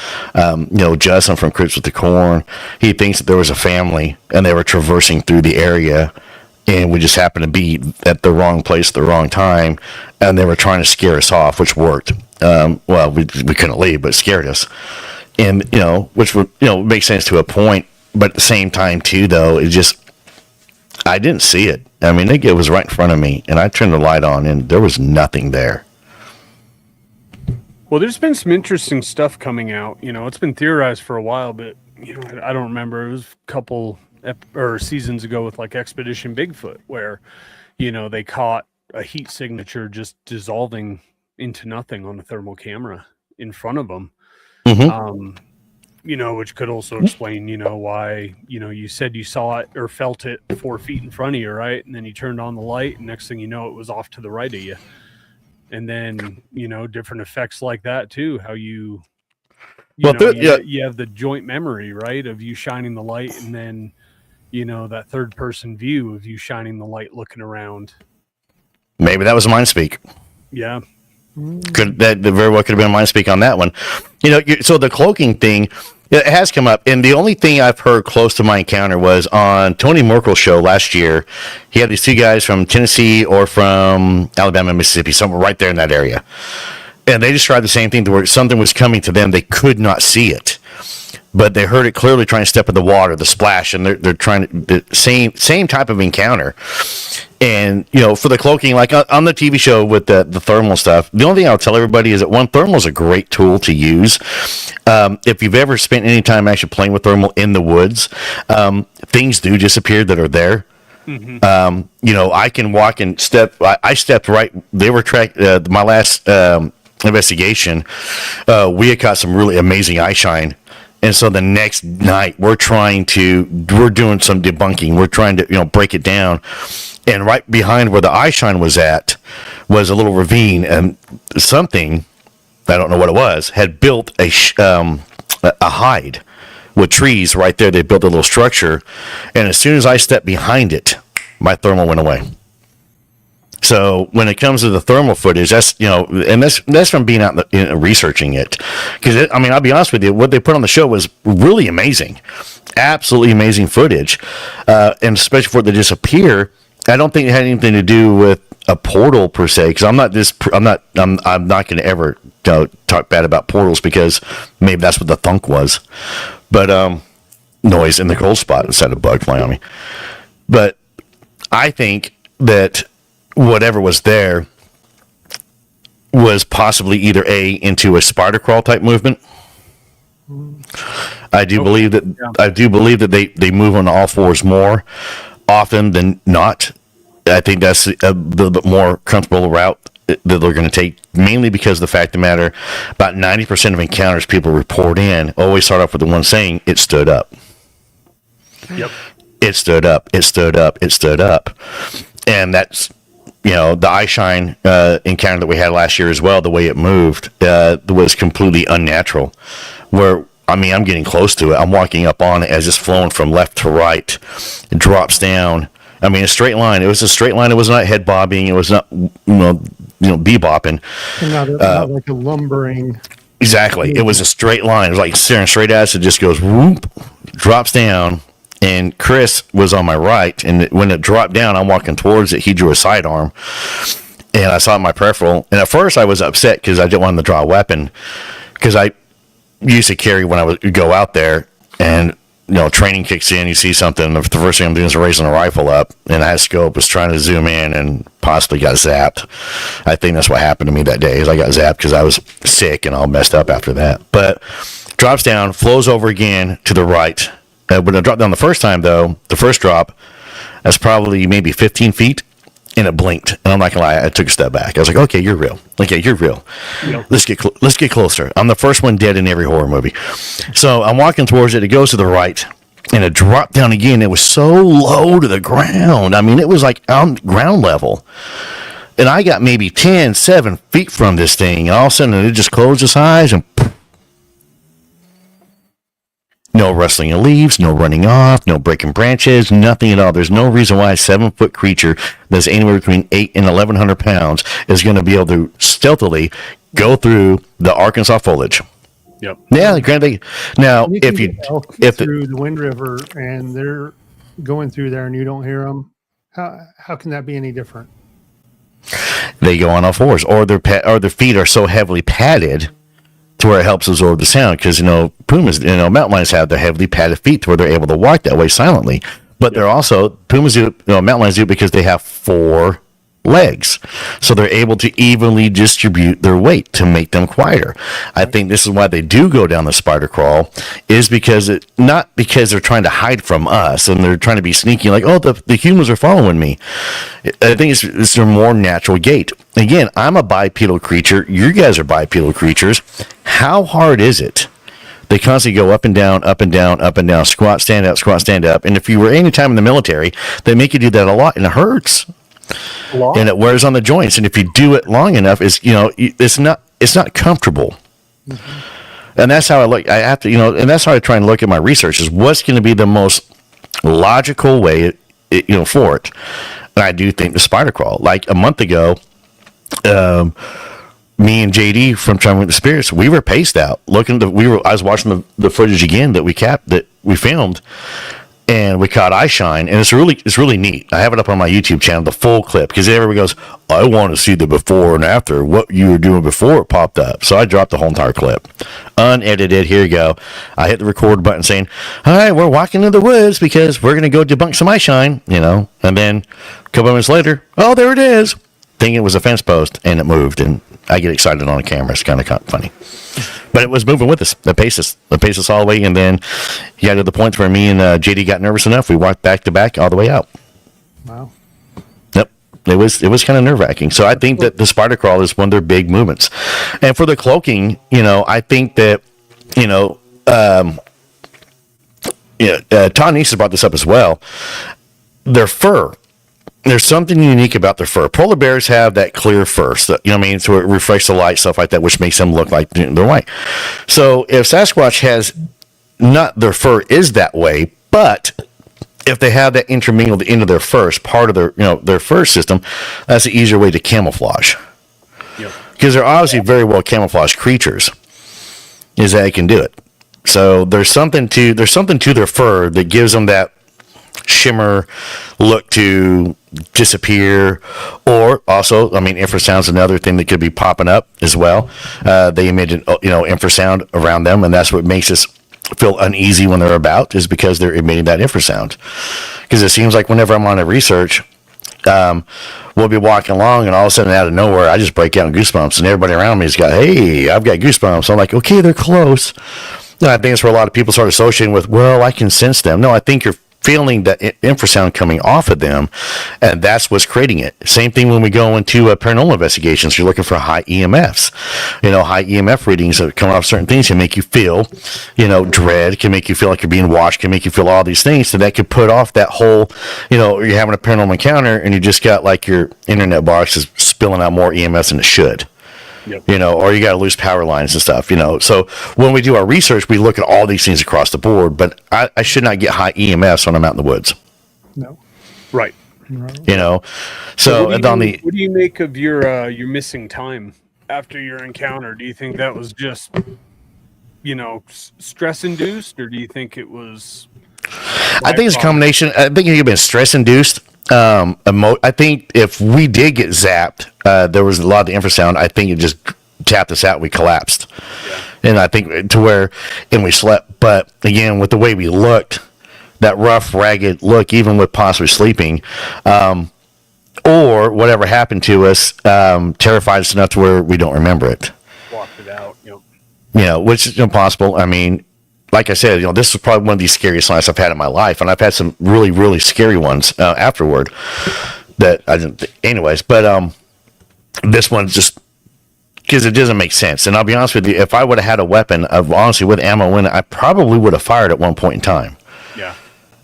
Justin from Crips with the Corn, he thinks that there was a family and they were traversing through the area and we just happened to be at the wrong place at the wrong time, and they were trying to scare us off, which worked. Well, we couldn't leave, but it scared us, and which would make sense to a point, but at the same time too, though, it just, I didn't see it. I mean, it was right in front of me, and I turned the light on, and there was nothing there. Well, there's been some interesting stuff coming out. It's been theorized for a while, but I don't remember. It was a couple seasons ago with like Expedition Bigfoot, where they caught a heat signature just dissolving into nothing on a thermal camera in front of them. Which could also explain why you said you saw it or felt it 4 feet in front of you, right? And then you turned on the light, and next thing you know, it was off to the right of you. And then different effects like that too, how you have the joint memory, right, of you shining the light, and then that third person view of you shining the light looking around. Maybe that was mind speak. Yeah, that very well could have been mind speak on that one. So the cloaking thing, it has come up, and the only thing I've heard close to my encounter was on Tony Merkel's show last year. He had these two guys from Tennessee or from Alabama, Mississippi, somewhere right there in that area, and they described the same thing, to where something was coming to them. They could not see it, but they heard it clearly trying to step in the water, the splash, and they're trying to, the same type of encounter. And for the cloaking, like on the TV show with the thermal stuff, the only thing I'll tell everybody is that thermal is a great tool to use. If you've ever spent any time actually playing with thermal in the woods, things do disappear that are there. I can walk and step. I stepped right. They were my last investigation. We had caught some really amazing eye shine. And so the next night we're doing some debunking. We're trying to, break it down. And right behind where the eye shine was at was a little ravine, and something, I don't know what it was, had built a hide with trees right there. They built a little structure. And as soon as I stepped behind it, my thermal went away. So when it comes to the thermal footage, that's and that's from being out researching it, because I'll be honest with you, what they put on the show was really amazing, absolutely amazing footage, and especially for it to disappear. I don't think it had anything to do with a portal per se, because I'm not going to ever talk bad about portals, because maybe that's what the thunk was, but noise in the cold spot instead of bug flying on me. But I think that whatever was there was possibly either into a spider crawl type movement. I do believe that they move on all fours more often than not. I think that's a little bit more comfortable route that they're going to take, mainly because of the fact of the matter, about 90% of encounters people report in always start off with the one saying, "It stood up." Yep. It stood up. It stood up. It stood up. And that's, the eye shine encounter that we had last year as well, the way it moved was completely unnatural. Where, I'm getting close to it. I'm walking up on it as it's flowing from left to right. It drops down. A straight line. It was a straight line. It was not head bobbing. It was not, bebopping. Not like a lumbering. Exactly. It was a straight line. It was like staring straight at us. It just goes whoop, drops down. And Chris was on my right, and when it dropped down, I'm walking towards it. He drew a sidearm, and I saw it in my peripheral. And at first, I was upset because I didn't want him to draw a weapon, because I used to carry when I would go out there, and training kicks in. You see something, the first thing I'm doing is raising a rifle up, and I had scope, was trying to zoom in, and possibly got zapped. I think that's what happened to me that day. Is I got zapped because I was sick and all messed up after that. But drops down, flows over again to the right. When it dropped down the first time, though, the first drop, that's probably maybe 15 feet, and it blinked. And I'm not gonna lie, I took a step back. I was like, "Okay, you're real. Okay, you're real. Yep. Let's get closer." I'm the first one dead in every horror movie. So I'm walking towards it. It goes to the right, and it dropped down again. It was so low to the ground. It was like on ground level. And I got maybe 7 feet from this thing, and all of a sudden it just closed its eyes and. No rustling of leaves, no running off, no breaking branches, nothing at all. There's no reason why a 7-foot creature that's anywhere between 8 and 1,100 pounds is going to be able to stealthily go through the Arkansas foliage. Yep. Yeah, granted. Now, through the Wind River and they're going through there and you don't hear them, How can that be any different? They go on all fours, or their feet are so heavily padded to where it helps absorb the sound. Because pumas, mountain lions have their heavily padded feet to where they're able to walk that way silently. But they're also pumas do, mountain lions do it because they have 4 legs, so they're able to evenly distribute their weight to make them quieter. I think this is why they do go down the spider crawl, is because not because they're trying to hide from us and they're trying to be sneaky, like, oh, the humans are following me. I think it's their more natural gait. Again, I'm a bipedal creature. You guys are bipedal creatures. How hard is it? They constantly go up and down, up and down, up and down, squat, stand up. And if you were any time in the military, they make you do that a lot, and it hurts. And it wears on the joints, and if you do it long enough, it's not comfortable. Mm-hmm. And that's how I look. I have to, and that's how I try and look at my research, is what's going to be the most logical way, for it. And I do think the spider crawl. Like a month ago, me and JD from Trying with the Spirits, we were paced out I was watching the footage again that we filmed. And we caught eye shine, and it's really neat. I have it up on my YouTube channel, the full clip, because everybody goes, I want to see the before and after, what you were doing before it popped up. So I dropped the whole entire clip. Unedited, here you go. I hit the record button saying, all right, we're walking in the woods because we're going to go debunk some eye shine, and then a couple minutes later, oh, there it is. Thinking it was a fence post, and it moved, and I get excited on the camera. It's kind of funny. But it was moving with us. It paced us all the way, and then got to the point where me and JD got nervous enough. We walked back to back all the way out. Wow. Yep. It was kind of nerve-wracking. So I think that the spider crawl is one of their big movements. And for the cloaking, I think that, Todd Neese has brought this up as well. Their fur. There's something unique about their fur. Polar bears have that clear fur, so it reflects the light, stuff like that, which makes them look like they're white. So if Sasquatch has not, their fur is that way, but if they have that intermingled into their fur as part of their fur system, that's an easier way to camouflage. Because they're obviously very well camouflaged creatures, is that they can do it. So there's something to their fur that gives them that shimmer look to disappear. Or also, infrasound's another thing that could be popping up as well. They emit infrasound around them, and that's what makes us feel uneasy when they're about, is because they're emitting that infrasound. Because it seems like whenever I'm on a research, we'll be walking along, and all of a sudden out of nowhere I just break out in goosebumps, and everybody around me's got, hey, I've got goosebumps. I'm like, okay, they're close. And I think it's where a lot of people start associating with, well, I can sense them. No, I think you're feeling that infrasound coming off of them, and that's what's creating it. Same thing when we go into paranormal investigations. You're looking for high EMFs. High EMF readings that come off certain things can make you feel, dread, can make you feel like you're being watched, can make you feel all these things. So that could put off that whole, you're having a paranormal encounter and you just got like your internet box is spilling out more EMFs than it should. Yep. Or you got to lose power lines and stuff, So when we do our research, we look at all these things across the board, but I should not get high EMFs when I'm out in the woods. No. Right. So what do you make of your missing time after your encounter? Do you think that was just, stress induced, or do you think it was? I think it's a combination. I think it could have been stress induced. I think if we did get zapped, there was a lot of the infrasound. I think it just tapped us out. We collapsed, and I think and we slept. But again, with the way we looked, that rough, ragged look, even with possibly sleeping, or whatever happened to us, terrified us enough to where we don't remember it. Walked it out. Yep. Which is impossible. Like I said, this was probably one of the scariest nights I've had in my life, and I've had some really, really scary ones afterward that I didn't. Anyways, but this one just because it doesn't make sense. And I'll be honest with you, if I would have had a weapon honestly with ammo in it, I probably would have fired at one point in time. Yeah.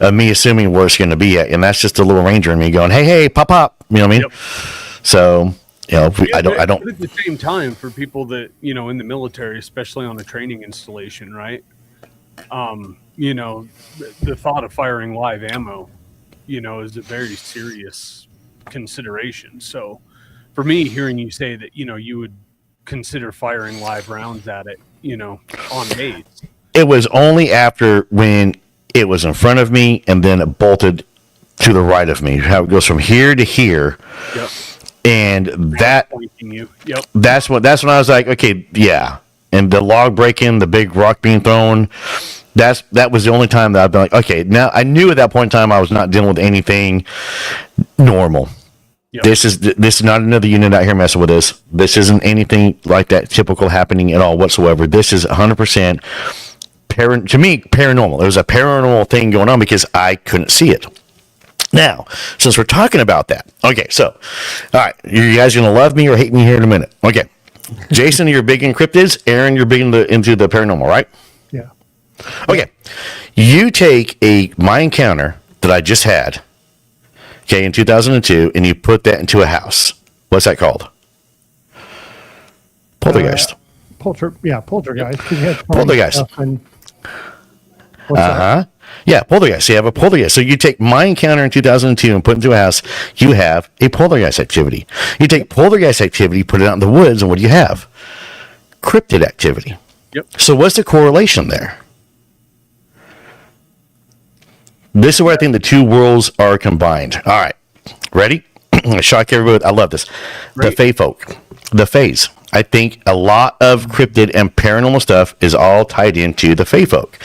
Me assuming where it's going to be at, and that's just a little ranger in me going, "Hey, pop, pop." You know what I mean? Yep. So. I don't. But at the same time, for people that in the military, especially on a training installation, right? The thought of firing live ammo, is a very serious consideration. So for me, hearing you say that, you would consider firing live rounds at it, on base. It was only after when it was in front of me and then it bolted to the right of me. How it goes from here to here. Yep. And that Pointing you. Yep. that's when I was like, okay, yeah. And the log breaking, the big rock being thrown, that was the only time that I've been like, okay, now I knew at that point in time I was not dealing with anything normal. Yep. This is not another unit out here messing with us. This isn't anything like that typical happening at all whatsoever. This is 100% to me paranormal. There was a paranormal thing going on because I couldn't see it. Now, since we're talking about that, okay, so, all right, you guys going to love me or hate me here in a minute. Okay, Jason, you're big in cryptids. Aaron, you're big into the paranormal, right? Yeah. Okay, you take my encounter that I just had, okay, in 2002, and you put that into a house. What's that called? Poltergeist. Poltergeist. Poltergeist. Yeah, poltergeist. You have a poltergeist. So you take my encounter in 2002 and put it into a house, you have a poltergeist activity. You take poltergeist activity, put it out in the woods, and what do you have? Cryptid activity. Yep. So what's the correlation there? This is where I think the two worlds are combined. All right. Ready? Shock everybody. I love this. Right. The Fae folk. The Faes. I think a lot of cryptid and paranormal stuff is all tied into the Fae folk.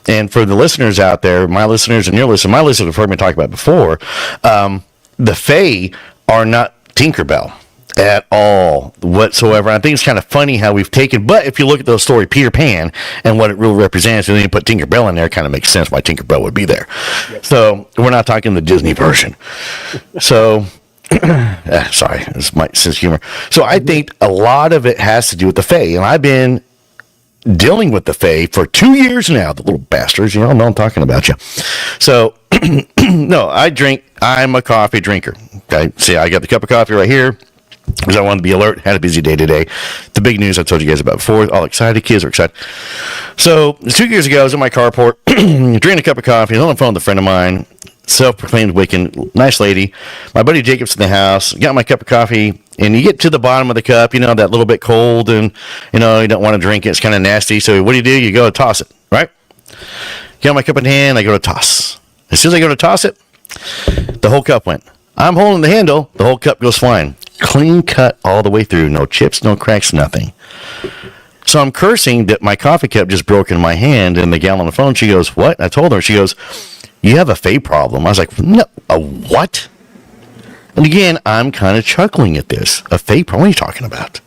And for the listeners out there, my listeners and your listeners, my listeners have heard me talk about it before, the Fae are not Tinkerbell at all whatsoever. I think it's kind of funny how we've taken, but if you look at the story Peter Pan and what it really represents, and then you put Tinkerbell in there, it kind of makes sense why Tinkerbell would be there. Yep. So we're not talking the Disney version. So... sorry, this might sense humor. So I think a lot of it has to do with the Fae, and I've been dealing with the Fae for 2 years now. The little bastards, you all know I'm talking about you. So, no, I'm a coffee drinker. Okay, see, I got the cup of coffee right here because I wanted to be alert. Had a busy day today. The big news I told you guys about before. All excited, kids are excited. So 2 years ago, I was in my carport, drinking a cup of coffee. I was on the phone with a friend of mine. Self-proclaimed Wiccan, nice lady. My buddy Jacob's in the house. Got my cup of coffee, and you get to the bottom of the cup, that little bit cold, and you don't want to drink it. It's kind of nasty. So what do? You go to toss it, right? Got my cup in hand. I go to toss. As soon as I go to toss it, the whole cup went. I'm holding the handle. The whole cup goes flying. Clean cut all the way through. No chips, no cracks, nothing. So I'm cursing that my coffee cup just broke in my hand, and the gal on the phone, she goes, "What?" I told her. She goes, "You have a Fae problem." I was like, "No, a what?" And again, I'm kind of chuckling at this. A Fae problem? What are you talking about?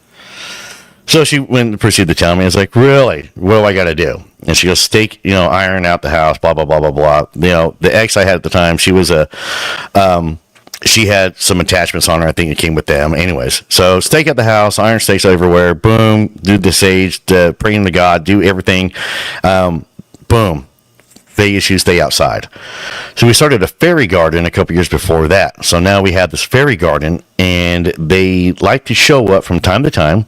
So she proceeded to tell me. I was like, "Really? What do I got to do?" And she goes, iron out the house, blah, blah, blah, blah, blah. The ex I had at the time, she was she had some attachments on her. I think it came with them. Anyways, so stake out the house, iron stakes everywhere. Boom, do the sage, praying to God, do everything. Boom. Fae issues, stay outside. So we started a fairy garden a couple years before that. So now we have this fairy garden, and they like to show up from time to time.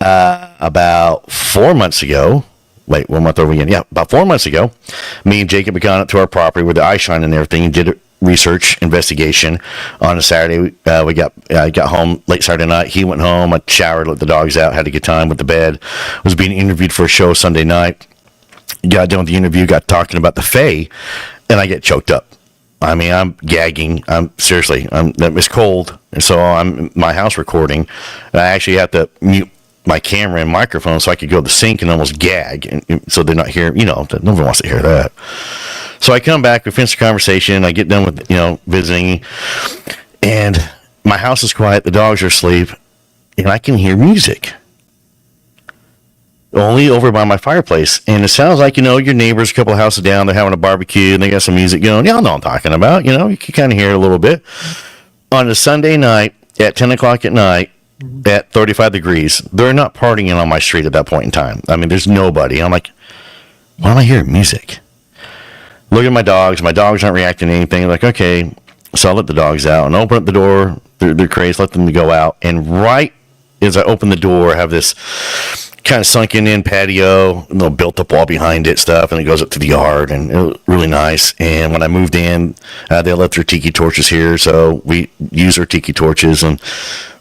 About 4 months ago, wait, what month are we in? Yeah, about 4 months ago, me and Jacob had gone up to our property with the eye shine and everything, and did a research investigation on a Saturday. We got home late Saturday night. He went home. I showered, let the dogs out, had a good time with the bed. Was being interviewed for a show Sunday night. Got done with the interview, got talking about the Fae, and I get choked up. I mean, I'm gagging. It's cold, and so I'm in my house recording. And I actually have to mute my camera and microphone so I could go to the sink and almost gag, and so they're not hearing. No one wants to hear that. So I come back, we finish the conversation. I get done with visiting, and my house is quiet. The dogs are asleep, and I can hear music. Only over by my fireplace, and it sounds like your neighbors a couple of houses down, they're having a barbecue and they got some music going. Y'all know what I'm talking about. You can kind of hear it a little bit on a Sunday night at 10 o'clock at night at 35 degrees. They're not partying on my street at that point in time. I mean, there's nobody. I'm like, why am I hearing music? Look at my dogs aren't reacting to anything. Like, okay, so I let the dogs out and open up the door. They're crazy, let them go out, and right as I open the door, I have this kind of sunken in patio, built up wall behind it stuff, and it goes up to the yard, and it was really nice. And when I moved in, they left their tiki torches here, so we use our tiki torches. And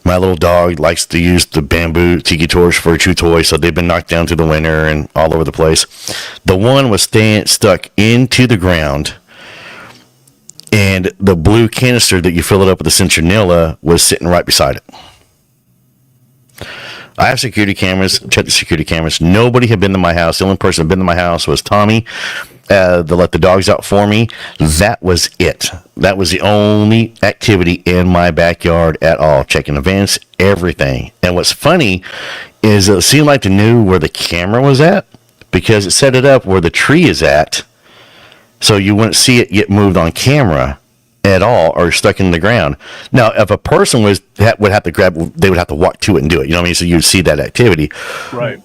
my little dog likes to use the bamboo tiki torch for a chew toy, so they've been knocked down through the winter and all over the place. The one was stuck into the ground and the blue canister that you fill it up with the citronella was sitting right beside it. I have security cameras. Check the security cameras. Nobody had been to my house. The only person that had been to my house was Tommy. They let the dogs out for me. That was it. That was the only activity in my backyard at all. Checking events, everything. And what's funny is it seemed like they knew where the camera was at because it set it up where the tree is at, so you wouldn't see it get moved on camera at all or stuck in the ground. Now, if a person would have to grab, they would have to walk to it and do it. You know what I mean? So you'd see that activity. Right.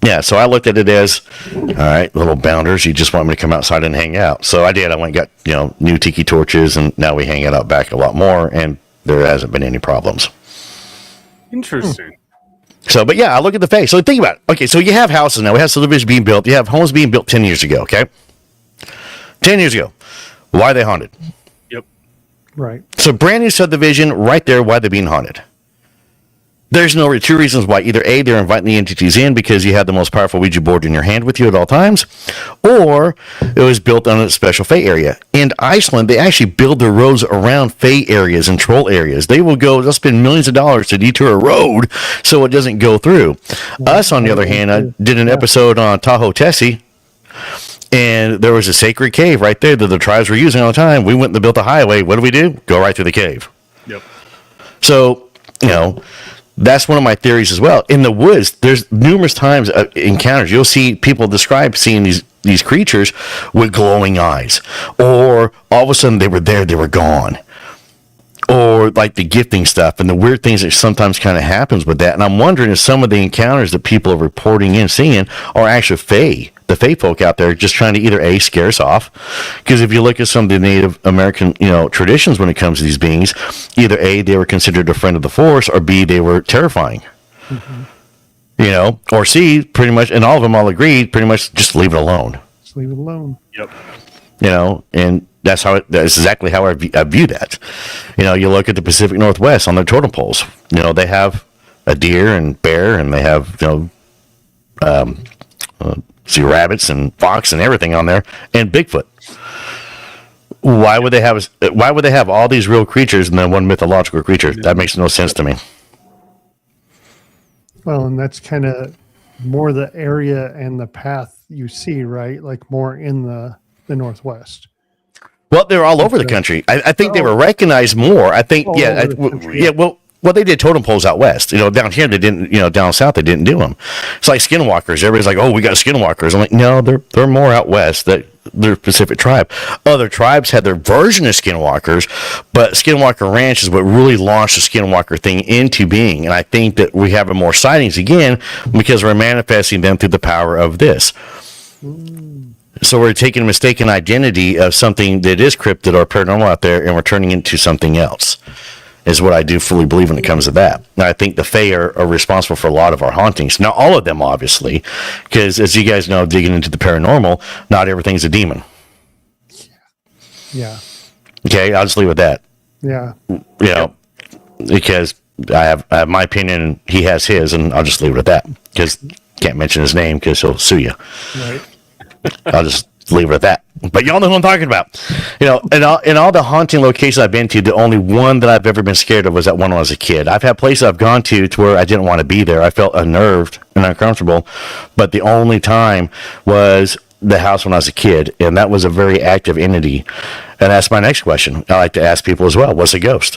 Yeah, so I looked at it as, all right, little bounders, you just want me to come outside and hang out. So I did. I went and got, new tiki torches, and now we hang out back a lot more, and there hasn't been any problems. Interesting. So, but yeah, I look at the face. So think about it. Okay, so you have houses now. We have subdivisions being built. You have homes being built 10 years ago, okay? 10 years ago. Why are they haunted? Yep. Right. So brand new subdivision right there, why they're being haunted. There's two reasons why. Either A, they're inviting the entities in because you have the most powerful Ouija board in your hand with you at all times, or it was built on a special Fey area. In Iceland, they actually build their roads around Fey areas and troll areas. They'll spend millions of dollars to detour a road so it doesn't go through. Us, on the other hand, I did an episode on Tahoe Tessie, and there was a sacred cave right there that the tribes were using all the time. We went and built a highway. What do? Go right through the cave. Yep. So, that's one of my theories as well. In the woods, there's numerous times encounters. You'll see people describe seeing these creatures with glowing eyes, or all of a sudden they were there, they were gone, or like the gifting stuff and the weird things that sometimes kind of happens with that. And I'm wondering if some of the encounters that people are reporting and seeing are actually Fey. The Fey folk out there just trying to either A, scare us off, because if you look at some of the Native American, traditions when it comes to these beings, either A, they were considered a friend of the Force, or B, they were terrifying. Mm-hmm. Or C, pretty much, and all of them all agreed, pretty much just leave it alone. Just leave it alone. Yep. And that's exactly how I view that. You look at the Pacific Northwest on their totem poles. They have a deer and bear, and they have, see rabbits and fox and everything on there, and Bigfoot. Why would they have all these real creatures and then one mythological creature? That makes no sense to me. Well, and that's kind of more the area and the path you see, right? Like more in the Northwest. Well, they're all over the country. I think they were recognized more. I think, Well, they did totem poles out west. Down here they didn't. Down south they didn't do them. It's like skinwalkers. Everybody's like, "Oh, we got skinwalkers." I'm like, no, they're more out west. They're Pacific tribe. Other tribes had their version of skinwalkers, but Skinwalker Ranch is what really launched the skinwalker thing into being. And I think that we have more sightings again because we're manifesting them through the power of this. So we're taking a mistaken identity of something that is cryptid or paranormal out there, and we're turning it into something else. Is what I do fully believe when it comes to that. Now, I think the Fae are responsible for a lot of our hauntings. Not all of them, obviously, because as you guys know, digging into the paranormal, not everything's a demon. Yeah. Okay, I'll just leave it at that. Yeah. Because I have my opinion, and he has his, and I'll just leave it at that. Because can't mention his name because he'll sue you. Right. I'll just leave it at that. But y'all know who I'm talking about. In all the haunting locations I've been to, the only one that I've ever been scared of was that one when I was a kid. I've had places I've gone to where I didn't want to be there. I felt unnerved and uncomfortable. But the only time was the house when I was a kid, and that was a very active entity. And that's my next question. I like to ask people as well, what's a ghost?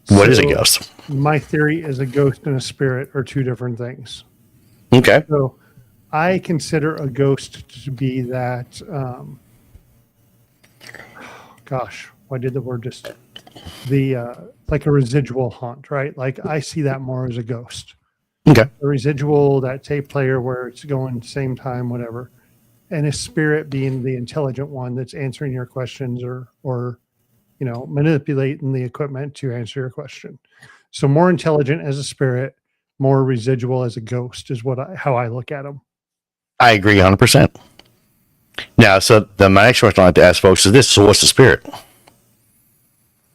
What is a ghost? My theory is a ghost and a spirit are two different things. Okay. So I consider a ghost to be that, why did the word just, like a residual haunt, right? Like I see that more as a ghost. Okay. A residual, that tape player where it's going same time, whatever. And a spirit being the intelligent one that's answering your questions or manipulating the equipment to answer your question. So more intelligent as a spirit, more residual as a ghost is how I look at them. I agree 100%. Now, so my next question I'd like to ask folks is this. So what's the spirit?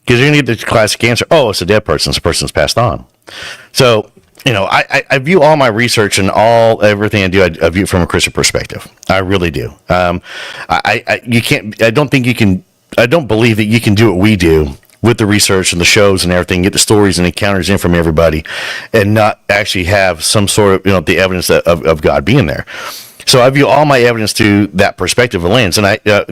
Because you need the classic answer. Oh, it's a dead person. This person's passed on. So I view all my research and everything I do, I view it from a Christian perspective. I really do. I don't believe that you can do what we do with the research and the shows and everything, get the stories and encounters in from everybody, and not actually have some sort of, the evidence of God being there. So I view all my evidence through that perspective of lens. And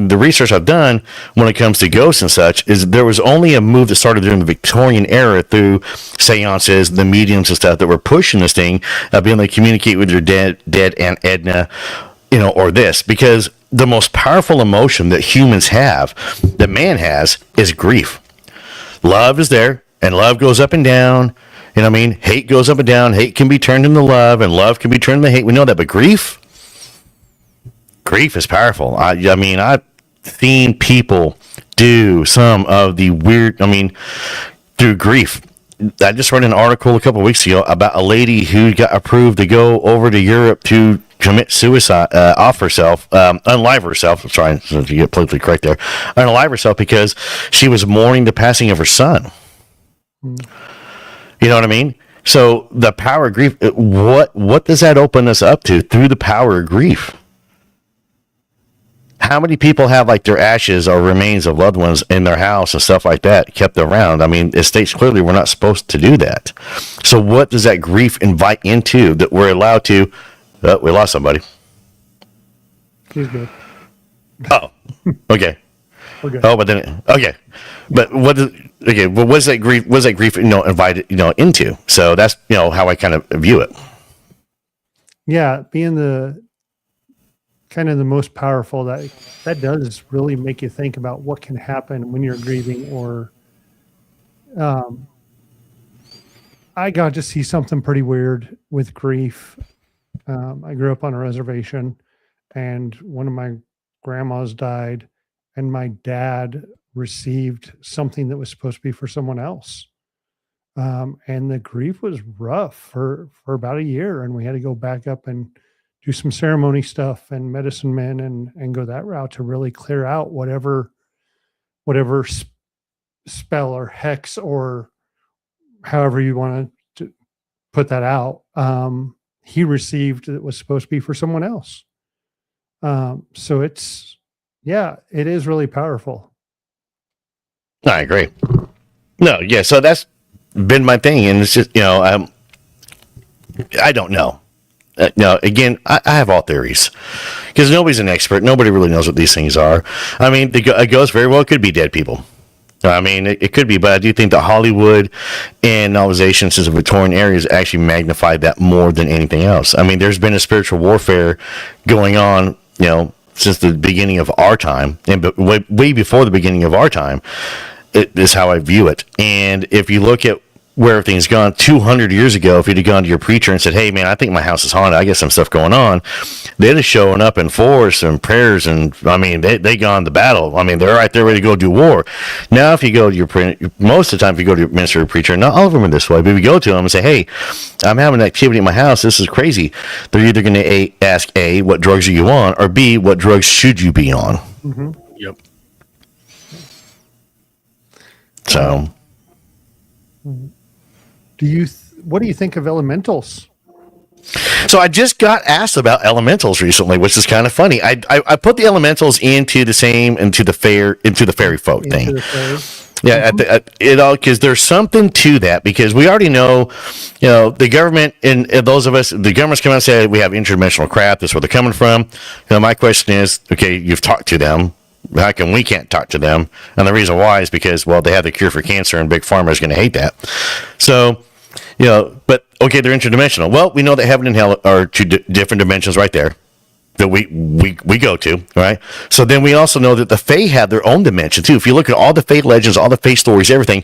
the research I've done when it comes to ghosts and such is there was only a move that started during the Victorian era through seances, the mediums and stuff that were pushing this thing, being able to communicate with your dead Aunt Edna, or this, because the most powerful emotion that humans have, that man has, is grief. Love is there, and love goes up and down. You know what I mean? Hate goes up and down. Hate can be turned into love, and love can be turned into hate. We know that, but grief is powerful. I mean, I've seen people do some of the weird, through grief. I just read an article a couple of weeks ago about a lady who got approved to go over to Europe to commit suicide, unalive herself. I'm trying to get politically correct there. Unalive herself because she was mourning the passing of her son. You know what I mean? So the power of grief, what does that open us up to through the power of grief? How many people have like their ashes or remains of loved ones in their house and stuff like that kept around? I mean, it states clearly we're not supposed to do that. So what does that grief invite into that we're allowed to? We lost somebody. He's good. Oh, okay. Okay. Oh, but then okay, but what is that grief? What is that grief? Invited into. So that's how I kind of view it. Yeah, being the kind of the most powerful, that does really make you think about what can happen when you're grieving. Or I got to see something pretty weird with grief. I grew up on a reservation, and one of my grandmas died, and my dad received something that was supposed to be for someone else. And the grief was rough for about a year, and we had to go back up and do some ceremony stuff and medicine men and go that route to really clear out whatever spell or hex or however you want to put that out. He received that was supposed to be for someone else. So it is really powerful. I agree. No, yeah. So that's been my thing, and it's just I don't know. Again, I have all theories because nobody's an expert. Nobody really knows what these things are. I mean, a ghost very well could be dead people. I mean, it could be, but I do think that Hollywood and novelization since the Victorian era has actually magnified that more than anything else. I mean, there's been a spiritual warfare going on, since the beginning of our time, and way before the beginning of our time. It is how I view it. And if you look at where everything's gone 200 years ago, if you'd have gone to your preacher and said, hey man, I think my house is haunted, I got some stuff going on, they'd have shown up in force and prayers, and I mean, they gone to battle. I mean, they're right there ready to go do war. Now, if you go to most of the time, if you go to your minister or preacher, not all of them are this way, but if you go to them and say, hey, I'm having activity in my house, this is crazy, they're either going to ask A, what drugs are you on, or B, what drugs should you be on? Mm-hmm. Yep. So what do you think of elementals? So I just got asked about elementals recently, which is kind of funny. I put the elementals into the fairy folk thing. Yeah, because there's something to that, because we already know, the government and those of us, the government's come out and say we have interdimensional crap. That's where they're coming from. My question is, okay, you've talked to them. How come we can't talk to them? And the reason why is because, well, they have the cure for cancer, and Big Pharma is going to hate that. So, but okay, they're interdimensional. Well, we know that heaven and hell are two different dimensions right there that we go to, right? So then we also know that the Fae have their own dimension too. If you look at all the Fae legends, all the Fae stories, everything,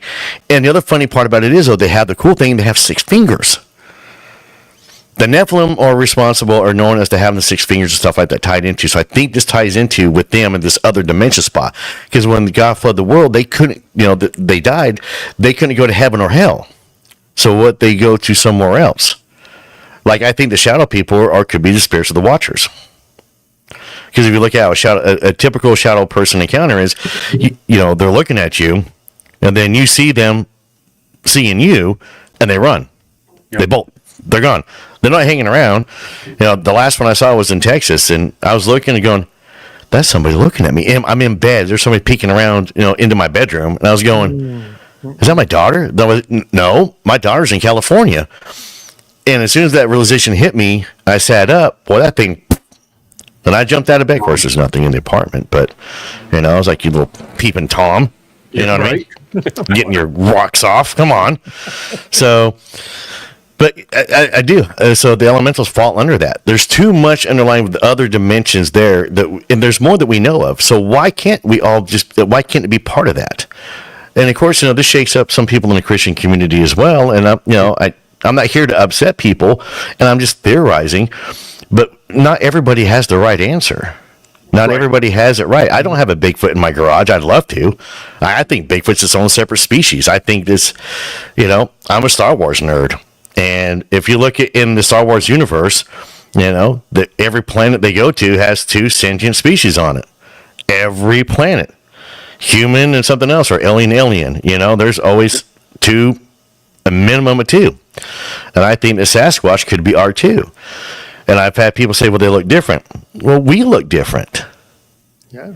and the other funny part about it is, though, they have the cool thing, they have 6 fingers. The Nephilim are responsible, or known as to having the 6 fingers and stuff like that tied into. So I think this ties into with them in this other dimension spot. Because when God flooded the world, they couldn't, they died, they couldn't go to heaven or hell. So what, they go to somewhere else. Like, I think the shadow people could be the spirits of the watchers. Because if you look at how a typical shadow person encounter is, they're looking at you, and then you see them seeing you, and they run. Yep. They bolt. They're gone. They're not hanging around. The last one I saw was in Texas, and I was looking and going, that's somebody looking at me. And I'm in bed. There's somebody peeking around, into my bedroom. And I was going, is that my daughter? No, my daughter's in California. And as soon as that realization hit me, I sat up. Boy, that thing. And I jumped out of bed. Of course, there's nothing in the apartment. But, I was like, you little peeping Tom. You know what I mean? Getting your rocks off. Come on. So, but I do. So the elementals fall under that. There's too much underlying with the other dimensions there, and there's more that we know of. So why can't why can't it be part of that? And of course, this shakes up some people in the Christian community as well. And I'm not here to upset people, and I'm just theorizing. But not everybody has the right answer. Not everybody has it right. I don't have a Bigfoot in my garage. I'd love to. I think Bigfoot's its own separate species. I think this, I'm a Star Wars nerd. And if you look in the Star Wars universe, that every planet they go to has 2 sentient species on it. Every planet. Human and something else, or alien. There's always 2, a minimum of 2. And I think the Sasquatch could be R2. And I've had people say, well, they look different. Well, we look different. Yeah.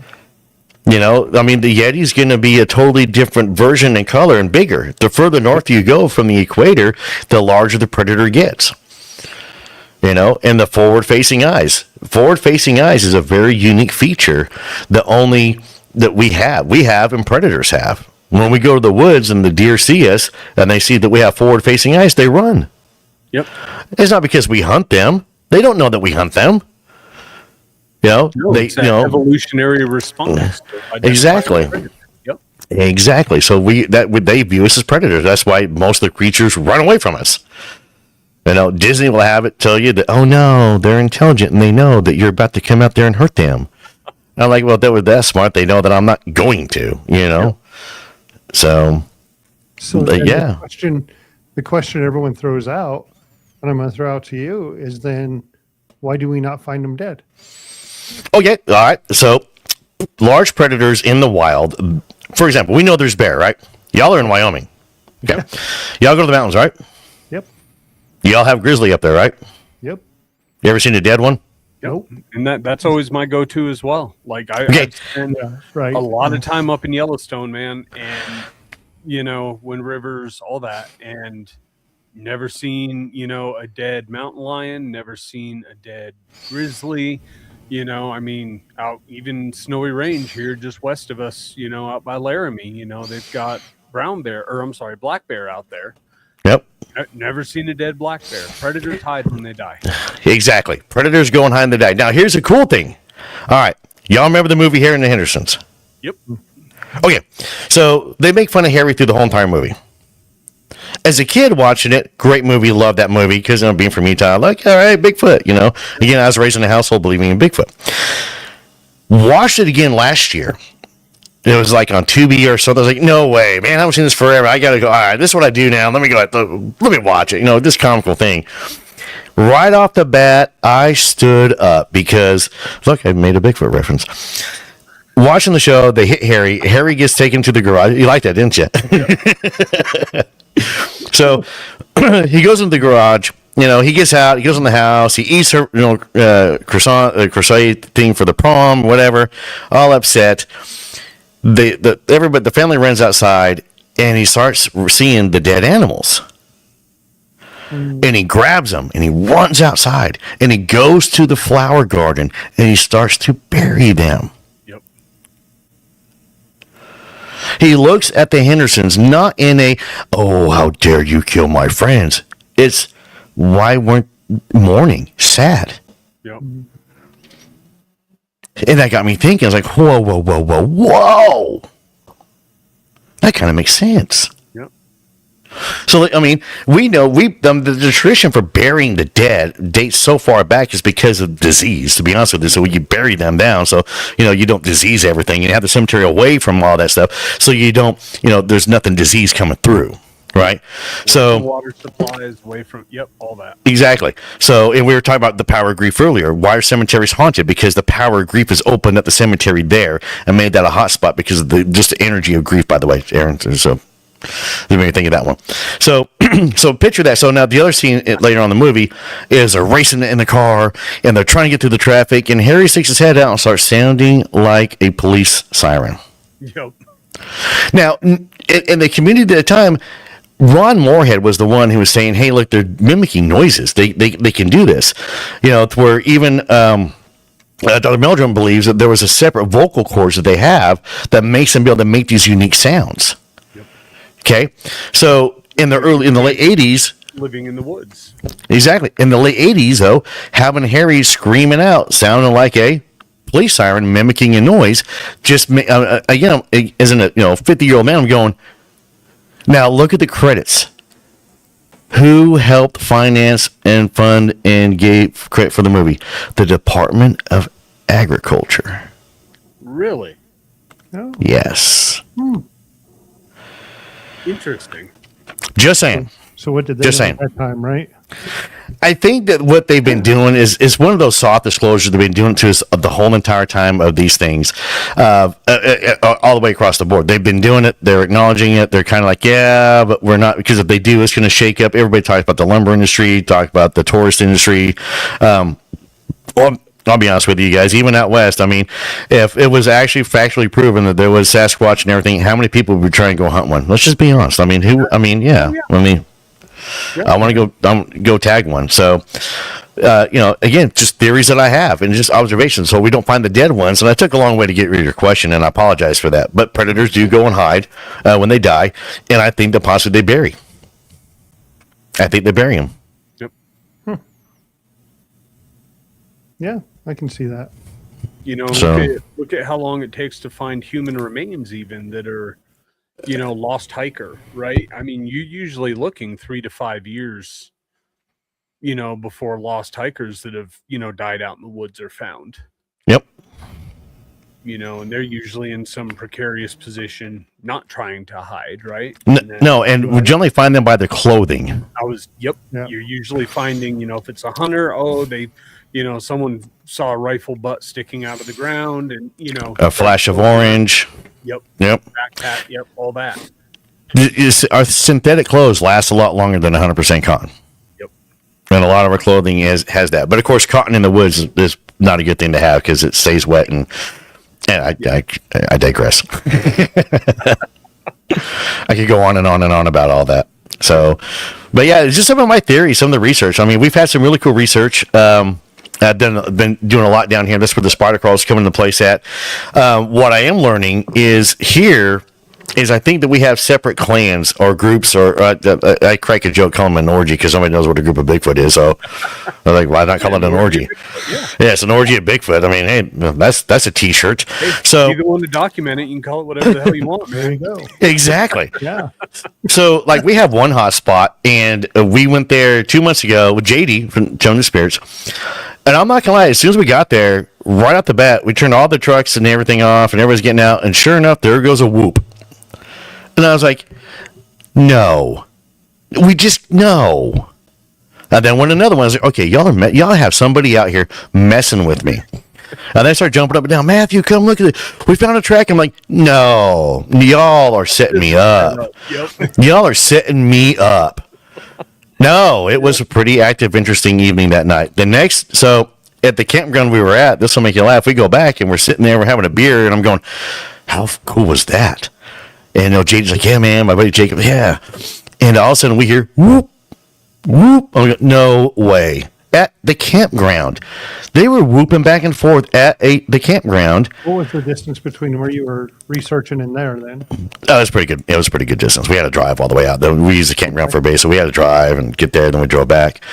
The Yeti's going to be a totally different version and color and bigger. The further north you go from the equator, the larger the predator gets. And the forward-facing eyes. Forward-facing eyes is a very unique feature that we have and predators have. When we go to the woods and the deer see us and they see that we have forward-facing eyes, they run. Yep. It's not because we hunt them. They don't know that we hunt them. It's an evolutionary response. Exactly. Yep. Exactly. So they view us as predators. That's why most of the creatures run away from us. Disney will have it tell you that, oh no, they're intelligent and they know that you're about to come out there and hurt them. And I'm like, well, if they were that smart, they know that I'm not going to, Yep. So yeah. The question everyone throws out, and I'm going to throw out to you, is then why do we not find them dead? Okay. All right. So large predators in the wild, for example, we know there's bear, right? Y'all are in Wyoming. Okay. Y'all go to the mountains, right? Yep. Y'all have grizzly up there, right? Yep. You ever seen a dead one? Nope. And that's always my go-to as well. Like I spend a lot of time up in Yellowstone, man, and Wind Rivers, all that, and never seen a dead mountain lion, never seen a dead grizzly. Out even Snowy Range here, just west of us, out by Laramie, they've got black bear out there. Yep. Never seen a dead black bear. Predators hide when they die. Exactly. Predators go and hide when they die. Now, here's the cool thing. All right. Y'all remember the movie Harry and the Hendersons? Yep. Okay. So they make fun of Harry through the whole entire movie. As a kid watching it, great movie, love that movie, because being from Utah, I'm like, all right, Bigfoot, Again, I was raised in a household believing in Bigfoot. Watched it again last year. It was like on Tubi or something. I was like, no way, man, I haven't seen this forever. I got to go, all right, this is what I do now. Let me watch it. This comical thing. Right off the bat, I stood up because, look, I made a Bigfoot reference. Watching the show, they hit Harry. Harry gets taken to the garage. You like that, didn't you? Yeah. So he goes into the garage. He gets out. He goes in the house. He eats her, croissant thing for the prom, whatever. All upset. The family runs outside, and he starts seeing the dead animals. And he grabs them, and he runs outside, and he goes to the flower garden, and he starts to bury them. Yep. He looks at the Hendersons, not in a, oh, how dare you kill my friends. It's, why weren't mourning, sad? Yep. And that got me thinking. I was like, whoa. That kind of makes sense. Yep. So, we know the tradition for burying the dead dates so far back is because of disease, to be honest with you. So you bury them down. So, you don't disease everything. You have the cemetery away from all that stuff. So you don't, there's nothing disease coming through. Right. So water supplies away from, all that. Exactly. So, and we were talking about the power of grief earlier. Why are cemeteries haunted? Because the power of grief has opened up the cemetery there and made that a hot spot because of just the energy of grief, by the way, Aaron. So Didn't make me think of that one. So, so picture that. So now the other scene later on in the movie is they're racing in the car and they're trying to get through the traffic, and Harry sticks his head out and starts sounding like a police siren. Yep. Now, in the community at the time, Ron Moorhead was the one who was saying, "Hey, look, they're mimicking noises. They can do this." You know, to where even Dr. Meldrum believes that there was a separate vocal cords that they have that makes them be able to make these unique sounds. Yep. Okay, so in the late 80s, living in the woods. Exactly. In the late 80s, though, having Harry screaming out, sounding like a police siren, mimicking a noise, just again, isn't it? 50-year-old man. I'm going. Now look at the credits. Who helped finance and fund and gave credit for the movie? The Department of Agriculture. Really? Oh. Yes. Interesting. Just saying. So what did they Just do saying. at that time, right? I think that what they've been doing is one of those soft disclosures they've been doing to us the whole entire time of these things, all the way across the board. They've been doing it. They're acknowledging it. They're kind of like, yeah, but we're not, because if they do, it's going to shake up. Everybody talks about the lumber industry, talk about the tourist industry. Well, I'll be honest with you guys, even out west, I mean, if it was actually factually proven that there was Sasquatch and everything, how many people would try and go hunt one? Let's just be honest. I mean, I want to go tag one. So, again, just theories that I have and just observations. So we don't find the dead ones. And I took a long way to get rid of your question, and I apologize for that. But predators do go and hide when they die, and I think that possibly they bury. I think they bury them. Yep. Yeah, I can see that. Look at how long it takes to find human remains, even that are, lost hiker, right? I mean, you're usually looking 3 to 5 years, before lost hikers that have, died out in the woods are found. Yep. And they're usually in some precarious position, not trying to hide, right? And we generally find them by their clothing. Yep. You're usually finding, if it's a hunter, someone saw a rifle butt sticking out of the ground and, a flash of orange. Yep. Backpack. Yep. All that. Our synthetic clothes last a lot longer than 100% cotton. Yep. And a lot of our clothing has that. But of course, cotton in the woods is not a good thing to have because it stays wet. And I digress. I could go on and on and on about all that. So, but yeah, it's just some of my theories, some of the research. I mean, we've had some really cool research. I've been doing a lot down here. That's where the spider crawls coming into place at. What I am learning is I think that we have separate clans or groups, or I crack a joke calling them an orgy because somebody knows what a group of Bigfoot is. So I'm like, why not call it an orgy? Yeah, it's an orgy of Bigfoot. I mean, hey, that's a T-shirt. Hey, so you're the one to document it. You can call it whatever the hell you want, man. There you go. Exactly. Yeah. So, like, we have one hot spot, and we went there 2 months ago with JD from Joan the Spirits. And I'm not gonna lie, as soon as we got there, right off the bat, we turned all the trucks and everything off, and everybody's getting out. And sure enough, there goes a whoop. And I was like, no. No. And then when another one, I was like, okay, y'all have somebody out here messing with me. And they start jumping up and down. Matthew, come look at it. We found a track. I'm like, no, y'all are setting me up. Yep. Y'all are setting me up. No, it was a pretty active, interesting evening that night. So at the campground we were at, this will make you laugh. We go back and we're sitting there, we're having a beer, and I'm going, how cool was that? And JD's like, yeah, man, my buddy Jacob, yeah. And all of a sudden we hear whoop, whoop. I'm like, no way. At the campground. They were whooping back and forth at the campground. What was the distance between where you were researching and there then? It was pretty good. It was a pretty good distance. We had to drive all the way out. We used the campground for a base, so we had to drive and get there, then we drove back.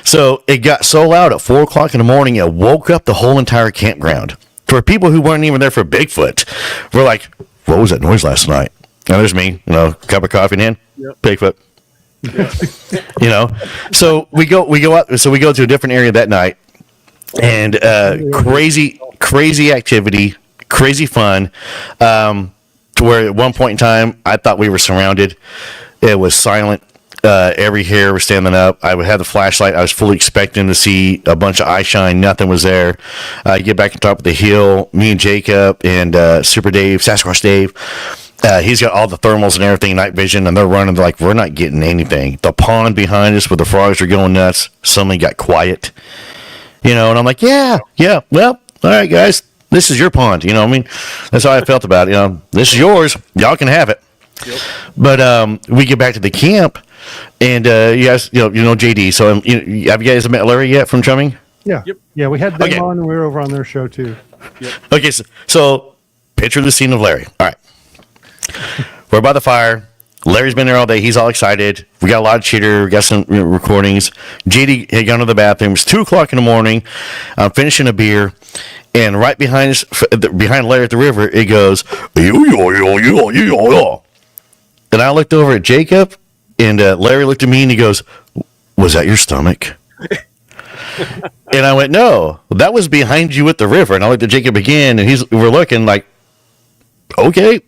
So it got so loud at 4 o'clock in the morning, it woke up the whole entire campground. For people who weren't even there for Bigfoot, we're like, what was that noise last night? And there's me, cup of coffee in hand, Bigfoot. So we go out. So we go to a different area that night, and crazy activity, crazy fun. To where at one point in time, I thought we were surrounded. It was silent. Every hair was standing up. I would have the flashlight. I was fully expecting to see a bunch of eye shine. Nothing was there. I get back on top of the hill. Me and Jacob and Super Dave, Sasquatch Dave. He's got all the thermals and everything, night vision, and they're running. They're like, we're not getting anything. The pond behind us where the frogs are going nuts suddenly got quiet. And I'm like, yeah, well, all right, guys, this is your pond. I mean, that's how I felt about it. This is yours. Y'all can have it. Yep. But we get back to the camp, and you guys, JD. So have you guys met Larry yet from Chumming? Yeah. Yep. Yeah, we had them on, and we were over on their show too. Yep. Okay, so picture the scene of Larry. All right. We're by the fire. Larry's been there all day. He's all excited. We got a lot of cheater. We got some recordings. JD had gone to the bathroom. It's 2:00 in the morning. I'm finishing a beer. And right behind Larry at the river, it goes, yo. And I looked over at Jacob, and Larry looked at me, and he goes, was that your stomach? And I went, no, that was behind you at the river. And I looked at Jacob again, and we're looking like, okay.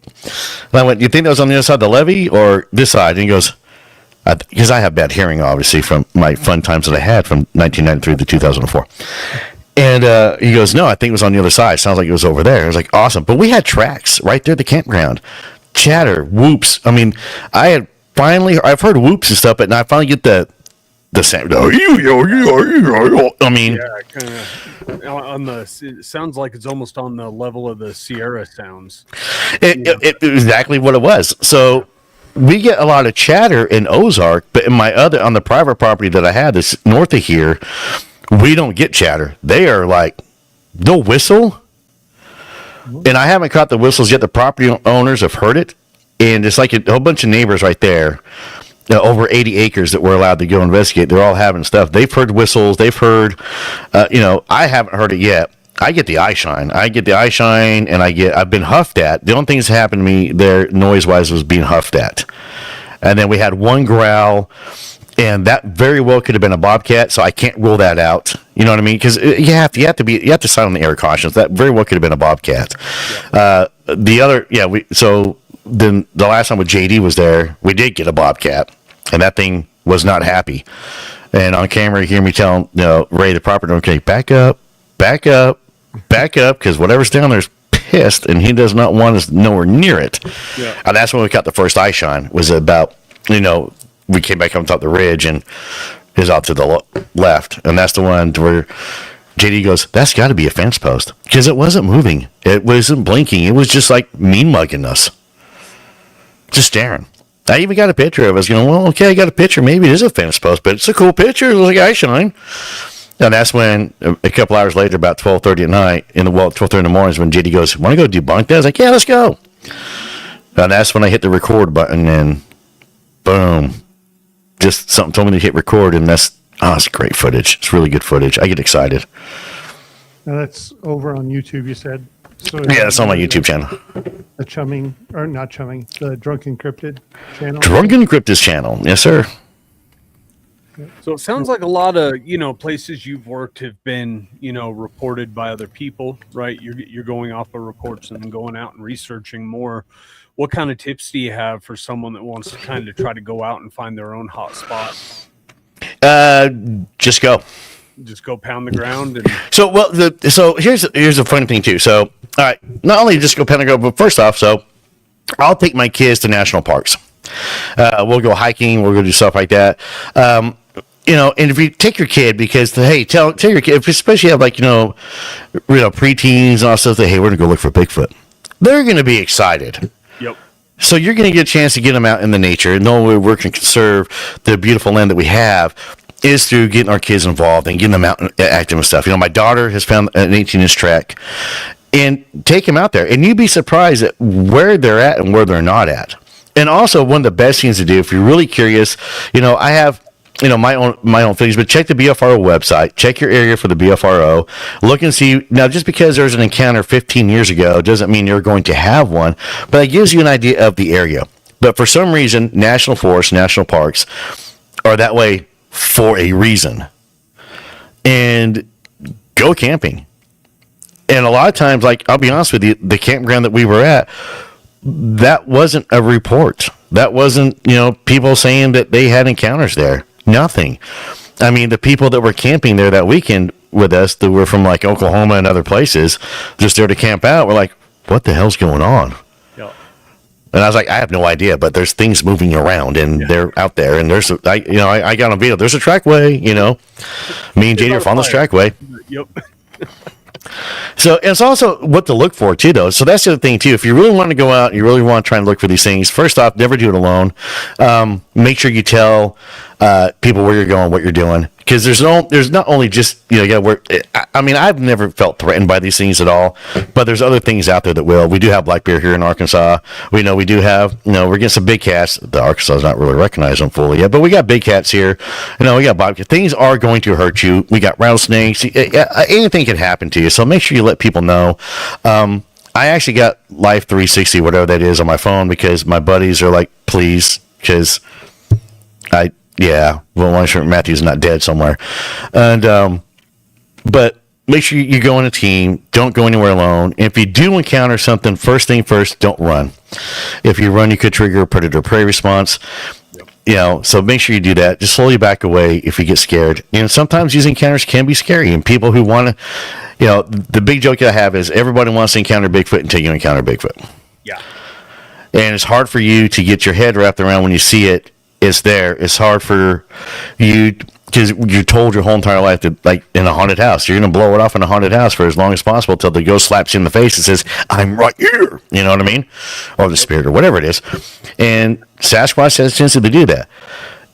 And I went, you think that was on the other side of the levee or this side? And he goes, because I have bad hearing, obviously, from my fun times that I had from 1993 to 2004. And he goes, no, I think it was on the other side. Sounds like it was over there. I was like, awesome. But we had tracks right there at the campground. Chatter, whoops. I mean, I've heard whoops and stuff, but now I finally get the sound. I mean, yeah, kind of it sounds like it's almost on the level of the Sierra sounds. It exactly what it was. So we get a lot of chatter in Ozark, but on the private property that I had that's north of here, we don't get chatter. They are like, they'll whistle. And I haven't caught the whistles yet. The property owners have heard it. And it's like a whole bunch of neighbors right there, over 80 acres that we're allowed to go investigate. They're all having stuff. They've heard whistles. They've heard, I haven't heard it yet. I get the eye shine. And I've been huffed at. The only thing that's happened to me there noise-wise was being huffed at. And then we had one growl. And that very well could have been a bobcat, so I can't rule that out. You know what I mean? Because you have to sign on the air cautions. That very well could have been a bobcat. Yeah. So then the last time with JD was there, we did get a bobcat, and that thing was not happy. And on camera, you hear me telling Ray, the property owner, okay, back up, because whatever's down there is pissed, and he does not want us nowhere near it. Yeah. And that's when we got the first eye shine. Was about we came back on top of the ridge and is out to the left. And that's the one where JD goes, that's got to be a fence post. Because it wasn't moving. It wasn't blinking. It was just like mean mugging us. Just staring. I even got a picture of us going, well, okay, I got a picture. Maybe it is a fence post, but it's a cool picture. It looks like eye shine. And that's when, a couple hours later, about 12:30 at night, 12:30 in the morning is when JD goes, want to go debunk that? I was like, yeah, let's go. And that's when I hit the record button and boom. Just something told me to hit record, and it's great footage. It's really good footage. I get excited. Now that's over on YouTube, you said? So yeah, it's on my YouTube channel. The the Drunken Cryptid channel? Drunken Cryptid channel. Yes, sir. So it sounds like a lot of, places you've worked have been, reported by other people, right? You're going off of reports and then going out and researching more. What kind of tips do you have for someone that wants to kind of try to go out and find their own hot spot? Just go pound the ground. So here's a funny thing too. So, all right, not only just go pound the ground, but first off, so I'll take my kids to national parks. We'll go hiking. We'll go do stuff like that. And if you take your kid, because tell your kid, especially have preteens and all stuff, that, hey, we're gonna go look for Bigfoot. They're gonna be excited. Yep. So you're going to get a chance to get them out in the nature. And the only way we're going to conserve the beautiful land that we have is through getting our kids involved and getting them out and active and stuff. My daughter has found an 18-inch track, and take them out there. And you'd be surprised at where they're at and where they're not at. And also, one of the best things to do, if you're really curious, I have my own things, but check the BFRO website, check your area for the BFRO, look and see. Now, just because there's an encounter 15 years ago doesn't mean you're going to have one, but it gives you an idea of the area. But for some reason, national forests, national parks are that way for a reason. And go camping. And a lot of times, I'll be honest with you, the campground that we were at, that wasn't a report. That wasn't, people saying that they had encounters there. Nothing. I mean, the people that were camping there that weekend with us, that were from Oklahoma and other places, just there to camp out, were like, what the hell's going on? Yeah. And I was like, I have no idea, but there's things moving around, and they're out there. And there's, I got on video. There's a trackway, Me and JD are on this trackway. Yep. So it's also what to look for too, though. So that's the other thing too. If you really want to go out, you really want to try and look for these things. First off, never do it alone. Make sure you tell people where you're going, what you're doing, because there's not only just I've never felt threatened by these things at all, but there's other things out there that will. We do have black bear here in Arkansas. We do have we're getting some big cats. The Arkansas is not really recognized them fully yet, but we got big cats here. We got bobcats. Things are going to hurt you. We got rattlesnakes. Anything can happen to you. So make sure you let people know. I actually got Life 360, whatever that is, on my phone because my buddies are like, please, because I'm sure Matthew's not dead somewhere. And, but make sure you go in a team. Don't go anywhere alone. If you do encounter something, first thing first, don't run. If you run, you could trigger a predator prey response. So make sure you do that. Just slowly back away if you get scared. Sometimes these encounters can be scary, and people who want to, the big joke I have is everybody wants to encounter Bigfoot until you encounter Bigfoot. Yeah. And it's hard for you to get your head wrapped around when you see it. It's there. It's hard for you because you're told your whole entire life that, like in a haunted house, you're going to blow it off in a haunted house for as long as possible until the ghost slaps you in the face and says, "I'm right here." You know what I mean? Or the spirit or whatever it is. And Sasquatch has a tendency to do that.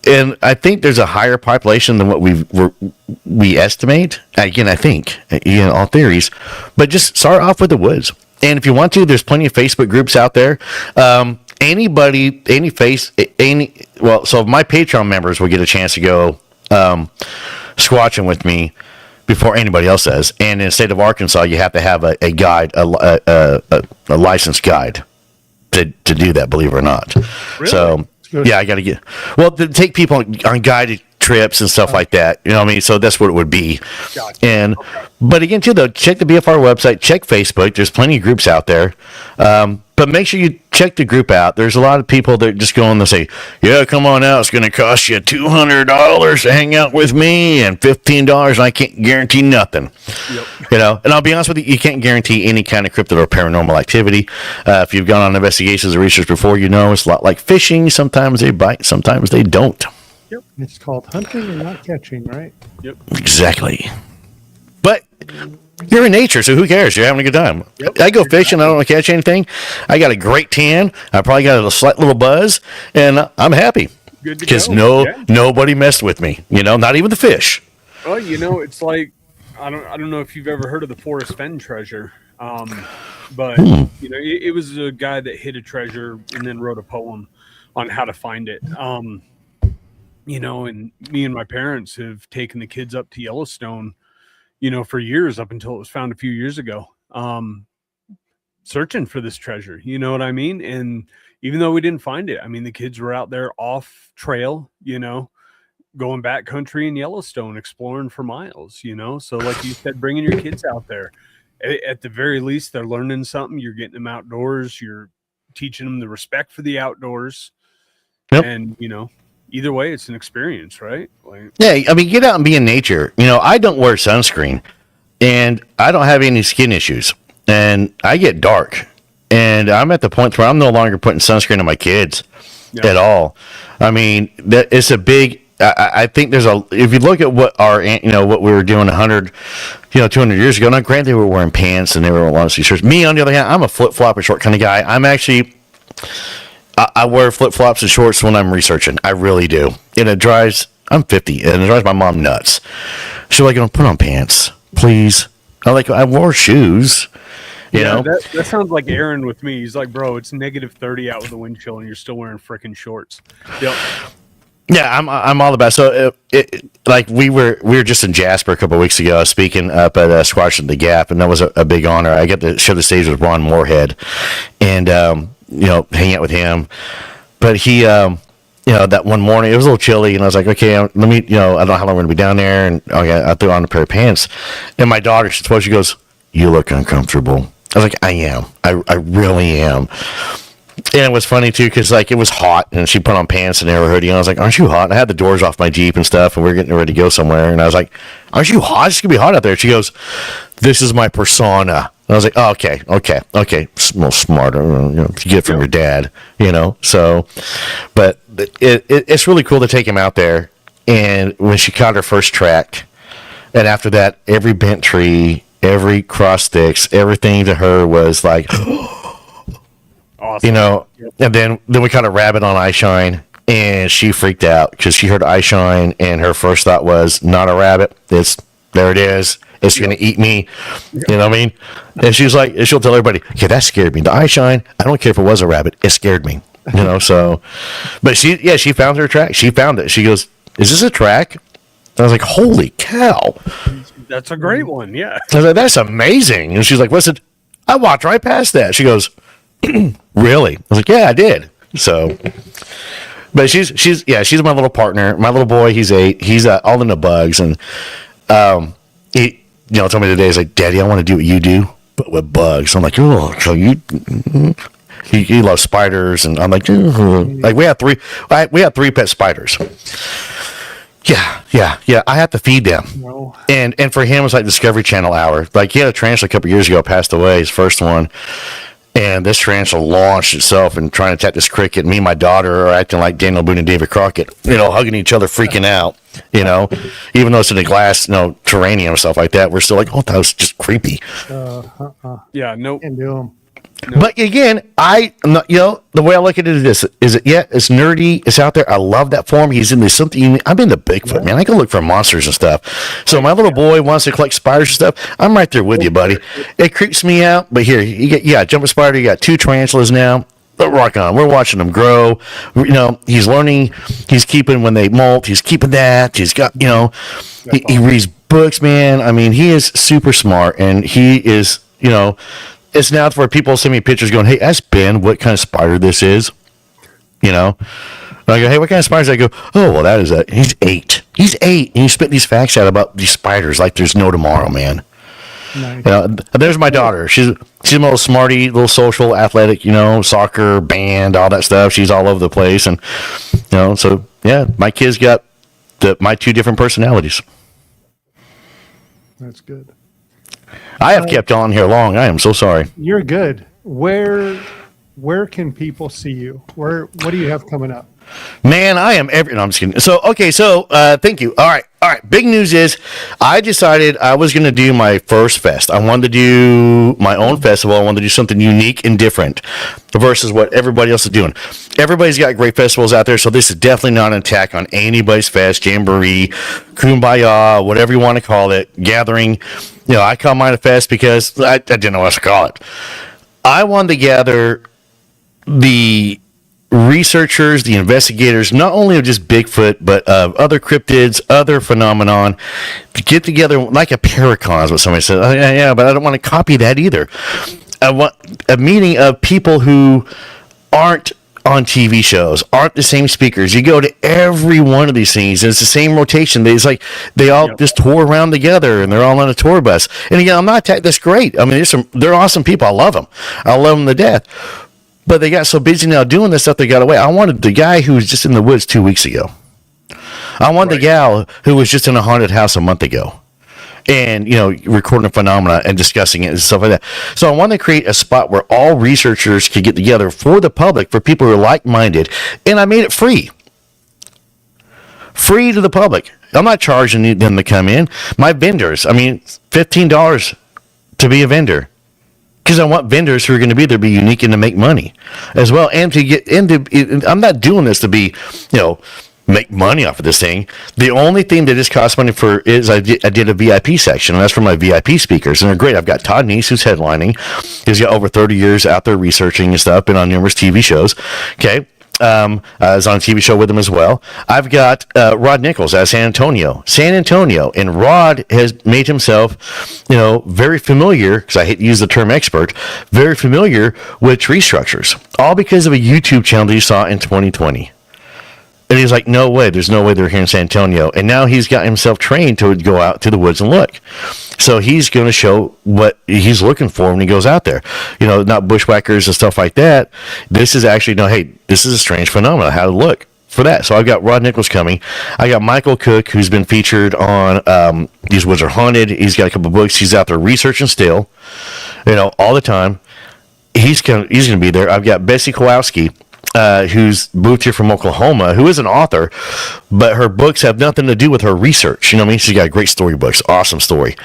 And I think there's a higher population than what we estimate. Again, I think, all theories. But just start off with the woods. And if you want to, there's plenty of Facebook groups out there. So my Patreon members will get a chance to go squatching with me before anybody else does. And in the state of Arkansas, you have to have a guide, a licensed guide to do that, believe it or not. Really? So, I got to take people on guided trips and stuff like that. You know what I mean? So that's what it would be. Gotcha. But again, too, though, check the BFR website, check Facebook. There's plenty of groups out there. But make sure you check the group out. There's a lot of people that just go on and say, yeah, come on out. It's going to cost you $200 to hang out with me and $15, and I can't guarantee nothing. Yep. And I'll be honest with you, you can't guarantee any kind of cryptid or paranormal activity. If you've gone on investigations or research before, it's a lot like fishing. Sometimes they bite, sometimes they don't. Yep. It's called hunting and not catching, right? Yep. Exactly. But you're in nature, so who cares? You're having a good time. Yep. I go fishing. I don't want to catch anything. I got a great tan. I probably got a slight little buzz, and I'm happy because nobody messed with me. Not even the fish. Well, it's like I don't know if you've ever heard of the Forest Fen treasure, but it was a guy that hid a treasure and then wrote a poem on how to find it. And me and my parents have taken the kids up to Yellowstone, for years up until it was found a few years ago, searching for this treasure, you know what I mean? And even though we didn't find it, the kids were out there off trail, going backcountry in Yellowstone, exploring for miles, So like you said, bringing your kids out there, at the very least, they're learning something. You're getting them outdoors. You're teaching them the respect for the outdoors. Yep. And, either way, it's an experience, right? Get out and be in nature. I don't wear sunscreen, and I don't have any skin issues, and I get dark, and I'm at the point where I'm no longer putting sunscreen on my kids at all. That it's a big. I think if you look at what what we were doing 100, 200 years ago. Now, granted, they were wearing pants and they were wearing shirts. Me, on the other hand, I'm a flip flop and short kind of guy. I wear flip-flops and shorts when I'm researching. I really do. And I'm 50, and it drives my mom nuts. She's like, put on pants, please. I wore shoes, you know? That sounds like Aaron with me. He's like, bro, it's -30 out with the wind chill, and you're still wearing freaking shorts. Yep. Yeah, I'm all about. So, we were just in Jasper a couple of weeks ago, speaking up at Squash at the Gap, and that was a big honor. I got to share the stage with Ron Moorhead, and hang out with him. But he, that one morning it was a little chilly, and I was like, okay, let me, I don't know how long we're gonna be down there, and I threw on a pair of pants, and my daughter, she goes, "You look uncomfortable." I was like, "I am. I really am." And it was funny too, because it was hot, and she put on pants and her hoodie, and I was like, "Aren't you hot?" And I had the doors off my Jeep and stuff, and we were getting ready to go somewhere, and I was like, "Aren't you hot? It's gonna be hot out there." She goes, "This is my persona. I was like, oh, okay. A little smarter, you get it from your dad, So, but it's really cool to take him out there. And when she caught her first track, and after that, every bent tree, every cross sticks, everything to her was like, awesome. And then we caught a rabbit on eye shine, and she freaked out because she heard eye shine, and her first thought was, not a rabbit. There it is. It's going to eat me. You know what I mean? And she's like, she'll tell everybody, okay, that scared me. The eye shine, I don't care if it was a rabbit. It scared me. So, but she found her track. She found it. She goes, is this a track? I was like, holy cow. That's a great one. Yeah. I was like, that's amazing. And she's like, what's it? I walked right past that. She goes, really? I was like, yeah, I did. So, but she's my little partner. My little boy, he's 8. He's all into bugs. And, he, told me today, he's like, Daddy, I want to do what you do, but with bugs. I'm like, oh, so you, he loves spiders. And I'm like, like we have 3 pet spiders. Yeah. I have to feed them. No. And for him, it's like Discovery Channel hour. Like he had a tarantula a couple years ago, passed away, his first one. And this tarantula launched itself and trying to attack this cricket. Me and my daughter are acting like Daniel Boone and David Crockett, hugging each other, freaking out, even though it's in a glass, terrarium and stuff like that. We're still like, oh, that was just creepy. Yeah, nope. Can't do them. No. But again, the way I look at it is this: it's nerdy, it's out there. I love that form. He's into something. I'm into Bigfoot, man. I can look for monsters and stuff. So my little boy wants to collect spiders and stuff. I'm right there with you, buddy. It creeps me out, but here you got jumping spider. You got 2 tarantulas now. Rock on. We're watching them grow. He's learning. He's keeping when they molt. He's keeping that. He's got he reads books, man. I mean, he is super smart, and he is It's now where people send me pictures going, hey, ask Ben what kind of spider this is. And I go, hey, what kind of spiders? I go, oh, well, that is he's 8. He's 8. And you spit these facts out about these spiders like there's no tomorrow, man. Nice. There's my daughter. She's a little smarty, little social, athletic, soccer, band, all that stuff. She's all over the place. And, so, yeah, my kids got my 2 different personalities. That's good. I have kept on here long. I am so sorry. You're good. Where can people see you? What do you have coming up? Man, I am no, I'm just kidding. So, okay. So, thank you. All right. Big news is I decided I was going to do my first fest. I wanted to do my own festival. I wanted to do something unique and different versus what everybody else is doing. Everybody's got great festivals out there. So this is definitely not an attack on anybody's fest, jamboree, kumbaya, whatever you want to call it, gathering. I call mine a fest because I didn't know what else to call it. I wanted to gather the researchers, the investigators, not only of just Bigfoot, but of other cryptids, other phenomenon, to get together like a paracon is what somebody said. Yeah, but I don't want to copy that either. I want a meeting of people who aren't on TV shows, aren't the same speakers. You go to every one of these things, and it's the same rotation. It's like they all just tour around together, and they're all on a tour bus. And again, I'm not attacking. That's great. I mean, they're awesome people. I love them. I love them to death. But they got so busy now doing this stuff, they got away. I wanted the guy who was just in the woods 2 weeks ago. I wanted the gal who was just in a haunted house a month ago. And, recording phenomena and discussing it and stuff like that. So I want to create a spot where all researchers can get together for the public, for people who are like-minded. And I made it free. Free to the public. I'm not charging them to come in. My vendors, $15 to be a vendor. Because I want vendors who are going to be there, be unique and to make money as well. And to get into, I'm not doing this to be, make money off of this thing. The only thing that this costs money for is I did a VIP section, and that's for my VIP speakers, and they're great. I've got Todd Neese, who's headlining. He's got over 30 years out there researching and stuff, been on numerous TV shows. Okay. I was on a TV show with him as well. I've got Rod Nichols out of San Antonio, and Rod has made himself, very familiar, because I hate to use the term expert, very familiar with tree structures, all because of a YouTube channel that you saw in 2020. And he's like, no way, there's no way they're here in San Antonio. And now he's got himself trained to go out to the woods and look. So he's going to show what he's looking for when he goes out there. Not bushwhackers and stuff like that. This is actually, hey, this is a strange phenomenon. How to look. for that. So I've got Rod Nichols coming. I got Michael Cook, who's been featured on These Woods Are Haunted. He's got a couple books. He's out there researching still, all the time. He's going to be there. I've got Bessie Kowalski, who's moved here from Oklahoma, who is an author, but her books have nothing to do with her research. You know what I mean? She's got great storybooks, awesome story.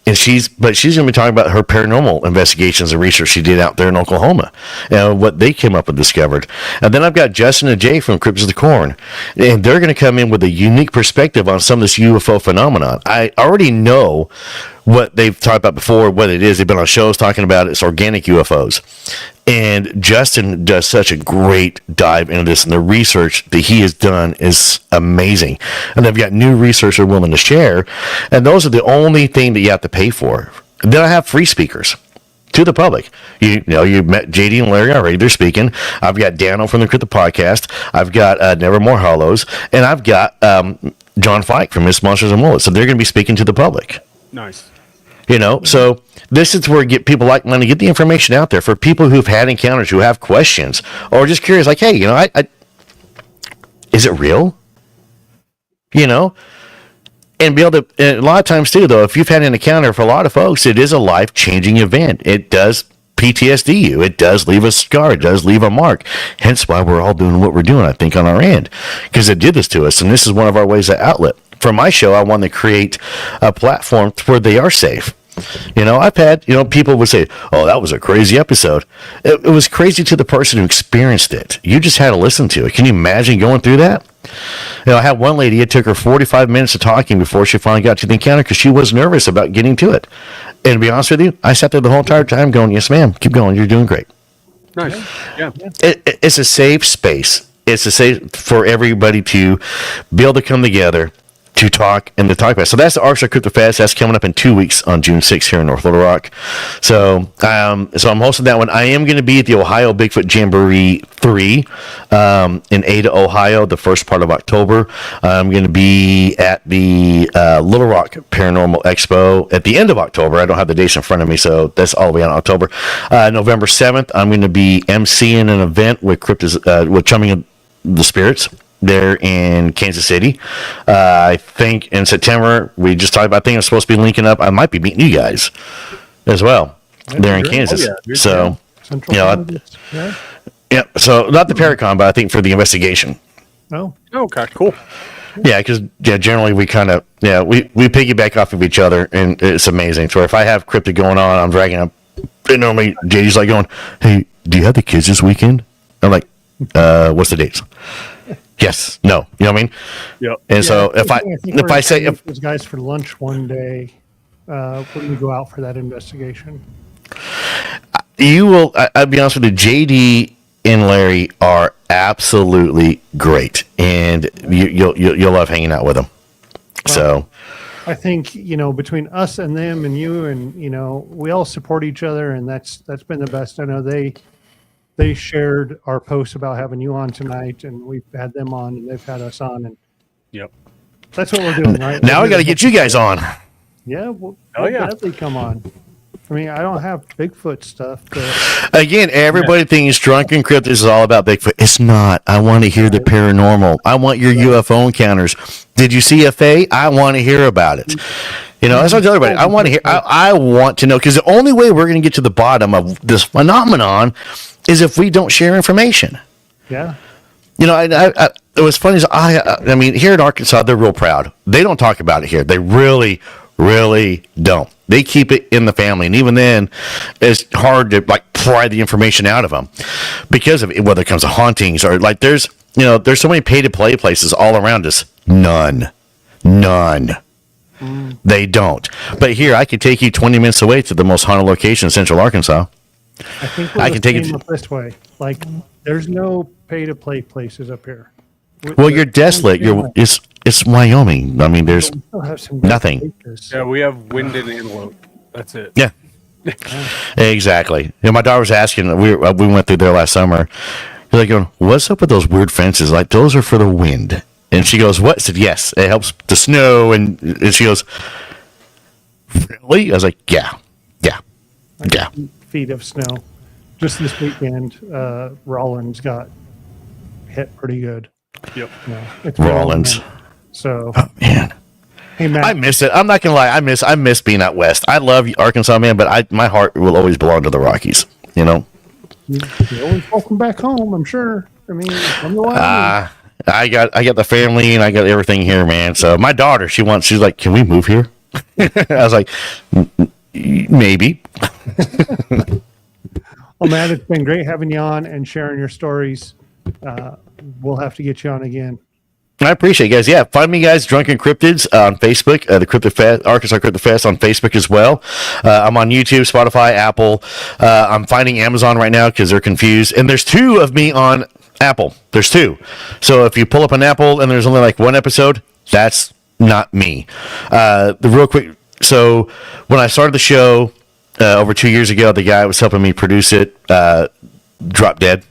And she's going to be talking about her paranormal investigations and research she did out there in Oklahoma and what they came up and discovered. And then I've got Justin and Jay from Cryptids of the Corn, and they're going to come in with a unique perspective on some of this UFO phenomenon. I already know what they've talked about before, what it is. They've been on shows talking about it. It's organic UFOs. And Justin does such a great dive into this, and the research that he has done is amazing. And they've got new research they're willing to share, and those are the only thing that you have to pay for. Then I have free speakers to the public. You met JD and Larry already. They're speaking. I've got Daniel from the Cryptid Podcast. I've got Nevermore Hollows, and I've got John Fike from Miss Monsters and Mullets. So they're going to be speaking to the public. Nice. So this is where get people like money, get the information out there for people who've had encounters, who have questions, or just curious, like, hey, I is it real? And be able to, and a lot of times too, though, if you've had an encounter, for a lot of folks, it is a life-changing event. It does PTSD you. It does leave a scar. It does leave a mark. Hence why we're all doing what we're doing, I think, on our end, because it did this to us, and this is one of our ways of outlet. For my show, I want to create a platform where they are safe. I've had, people would say, oh, that was a crazy episode. It was crazy to the person who experienced it. You just had to listen to it. Can you imagine going through that? I had one lady, it took her 45 minutes of talking before she finally got to the encounter because she was nervous about getting to it. And to be honest with you, I sat there the whole entire time going, yes, ma'am, keep going. You're doing great. Nice. Yeah. It's a safe space. It's a safe for everybody to be able to come together to talk about. So that's the Arkansas Crypto Fest. That's coming up in 2 weeks on June 6th here in North Little Rock. So I'm hosting that one. I am going to be at the Ohio Bigfoot Jamboree 3 in Ada, Ohio, the first part of October. I'm going to be at the Little Rock Paranormal Expo at the end of October. I don't have the dates in front of me, so that's all the way on October. November 7th, I'm going to be emceeing an event with with Chumming the Spirits there in Kansas City. I think in September, we just talked about, I think I'm supposed to be linking up. I might be meeting you guys as well there in Kansas. Oh, yeah. So, yeah. So not the Paracon, but I think for the investigation. Oh, okay, cool. Yeah, because generally we kind of we piggyback off of each other, and it's amazing. So if I have cryptid going on, I'm dragging up. And normally JD's like going, "Hey, do you have the kids this weekend?" I'm like, "What's the dates?" Yes, no, you know what I mean? Yep. And so if I say those guys for lunch one day, when we go out for that investigation, you will. I'll be honest with you, JD and Larry are absolutely great, and you'll love hanging out with them. Well, so I think between us and them and you and we all support each other, and that's been the best. I know they shared our post about having you on tonight, and we've had them on, and they've had us on, and yep, that's what we're doing, right? Now we got to get you guys on. Yeah, we'll definitely come on. I mean, I don't have Bigfoot stuff. Again, everybody thinks Drunken Cryptid is all about Bigfoot. It's not. I want to hear the paranormal. I want your UFO encounters. Did you see a Fae? I want to hear about it. That's what I tell everybody. I want to hear. I want to know, because the only way we're going to get to the bottom of this phenomenon is if we don't share information. Yeah. It was funny. I mean, here in Arkansas, they're real proud. They don't talk about it here. They really, really don't. They keep it in the family, and even then, it's hard to pry the information out of them because of it, whether it comes to hauntings or there's so many pay-to-play places all around us. None. They don't. But here, I could take you 20 minutes away to the most haunted location in Central Arkansas. I think I can take it this way. There's no pay-to-play places up here. Well, you're desolate. It's Wyoming. I mean, there's nothing. Yeah, we have wind and antelope. That's it. Yeah. Exactly. My daughter was asking. We went through there last summer. They're going, "What's up with those weird fences? Those are for the wind." And she goes, "What?" I said, "Yes, it helps the snow." And she goes, "Really?" I was like, "Yeah." Feet of snow. Just this weekend, Rollins got hit pretty good. Yep. Yeah, it's been Rollins. all night. So, Man, hey Matt, I miss it. I'm not gonna lie. I miss being out west. I love Arkansas, man, but my heart will always belong to the Rockies. You know. you're always welcome back home. I'm sure. I mean, I got the family and I got everything here, man. So my daughter, she's like, can we move here? I was like, maybe. Well, Matt, it's been great having you on and sharing your stories. We'll have to get you on again. I appreciate it, guys. Yeah, find me, guys, Drunken Cryptids on Facebook, the Cryptid Fest, Arkansas Cryptid Fest on Facebook as well. I'm on YouTube, Spotify, Apple. I'm finding Amazon right now because they're confused. And there's 2 of me on Apple. There's 2. So if you pull up an Apple and there's only like 1 episode, that's not me. The real quick, so when I started the show over 2 years ago, the guy who was helping me produce it dropped dead.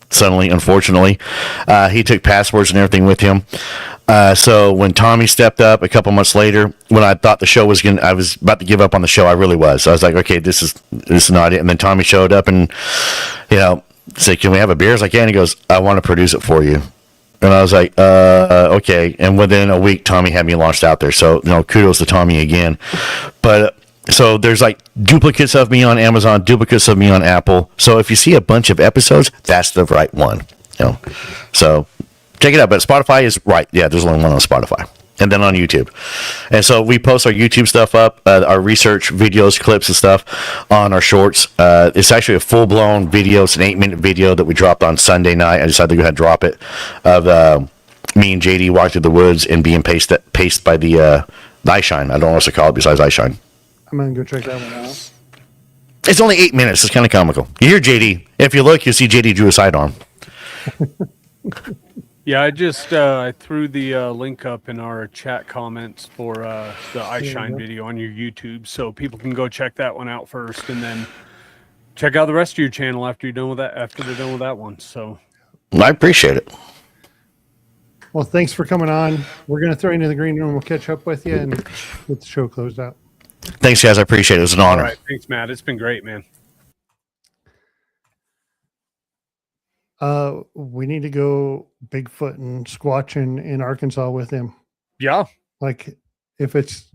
Suddenly, unfortunately, he took passwords and everything with him. So when Tommy stepped up a couple months later, when I thought the show was I was about to give up on the show. I really was. I was like, okay, this is not it. And then Tommy showed up and, said, can we have a beer? I was like, yeah. And he goes, I want to produce it for you. And I was like, okay. And within a week, Tommy had me launched out there. So, kudos to Tommy again. But so there's like duplicates of me on Amazon, duplicates of me on Apple. So if you see a bunch of episodes, that's the right one. So check it out. But Spotify is right. Yeah, there's only one on Spotify. And then on YouTube. And so we post our YouTube stuff up, our research videos, clips and stuff on our shorts. It's actually a full-blown video. It's an 8-minute video that we dropped on Sunday night. I decided to go ahead and drop it of me and JD walking through the woods and being paced by the eye shine. I don't know what else to call it besides eye shine. I'm going to go check that one out. It's only 8 minutes. It's kind of comical. You hear JD. If you look, you'll see JD drew a sidearm. Yeah, I just I threw the link up in our chat comments for the eye shine video on your YouTube, so people can go check that one out first, and then check out the rest of your channel after you're done with that. After they're done with that one, so I appreciate it. Well, thanks for coming on. We're going to throw you into the green room. We'll catch up with you and get the show closed out. Thanks, guys. I appreciate it. It was an honor. All right, thanks, Matt. It's been great, man. We need to go Bigfoot and squatching in Arkansas with him. Yeah. Like, if it's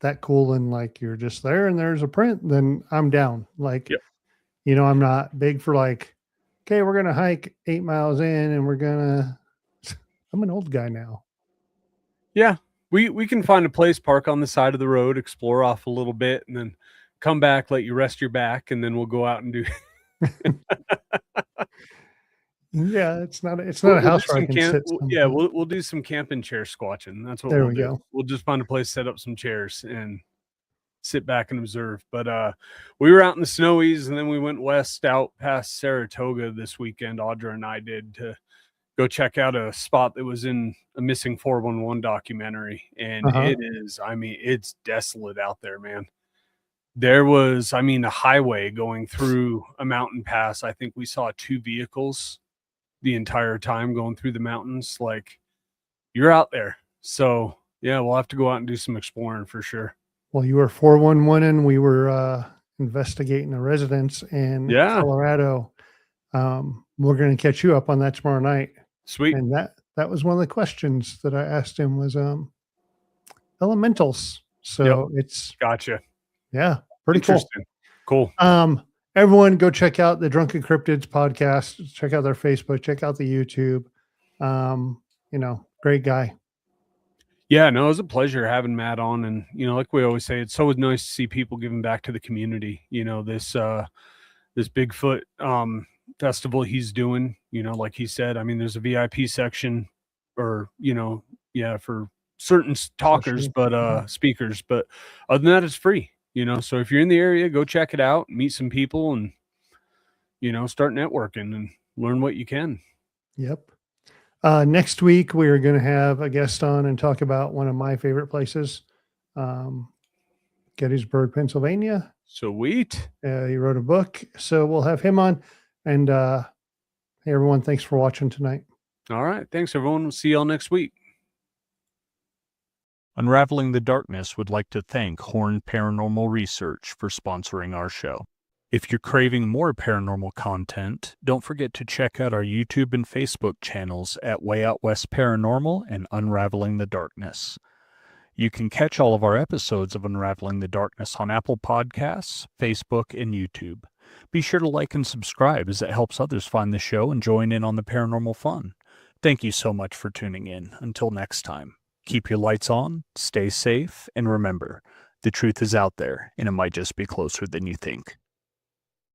that cool and like you're just there and there's a print, then I'm down. Like, yep. I'm not big for like, okay, we're going to hike 8 miles in and I'm an old guy now. Yeah. We can find a place, park on the side of the road, explore off a little bit, and then come back, let you rest your back, and then we'll go out and do. Yeah, it's not a house where I can sit. Yeah, we'll do some camping chair squatching. That's what there we'll we do. Go. We'll just find a place, set up some chairs, and sit back and observe. But we were out in the snowies, and then we went west out past Saratoga this weekend. Audra and I did to go check out a spot that was in a missing 411 documentary. And it is, it's desolate out there, man. There was, a highway going through a mountain pass. I think we saw 2 vehicles the entire time going through the mountains. Like, you're out there. So yeah, we'll have to go out and do some exploring for sure. Well, you were 411 and we were investigating a residence in Colorado. We're going to catch you up on that tomorrow night. Sweet. And that was one of the questions that I asked him was elementals. So it's gotcha. Yeah, pretty cool. Everyone go check out the Drunken Cryptids podcast. Check out their Facebook, check out the YouTube. Great guy. Yeah, no, it was a pleasure having Matt on. And, like we always say, it's so nice to see people giving back to the community. This Bigfoot festival he's doing, like he said, there's a VIP section or, for certain talkers, but speakers. But other than that, it's free, So if you're in the area, go check it out, meet some people and, start networking and learn what you can. Yep. Next week, we are going to have a guest on and talk about one of my favorite places, Gettysburg, Pennsylvania. Sweet. He wrote a book, so we'll have him on. And hey, everyone, thanks for watching tonight. All right. Thanks, everyone. We'll see y'all next week. Unraveling the Darkness would like to thank Horn Paranormal Research for sponsoring our show. If you're craving more paranormal content, don't forget to check out our YouTube and Facebook channels at Way Out West Paranormal and Unraveling the Darkness. You can catch all of our episodes of Unraveling the Darkness on Apple Podcasts, Facebook, and YouTube. Be sure to like and subscribe as it helps others find the show and join in on the paranormal fun. Thank you so much for tuning in. Until next time, keep your lights on, stay safe, and remember, the truth is out there, and it might just be closer than you think.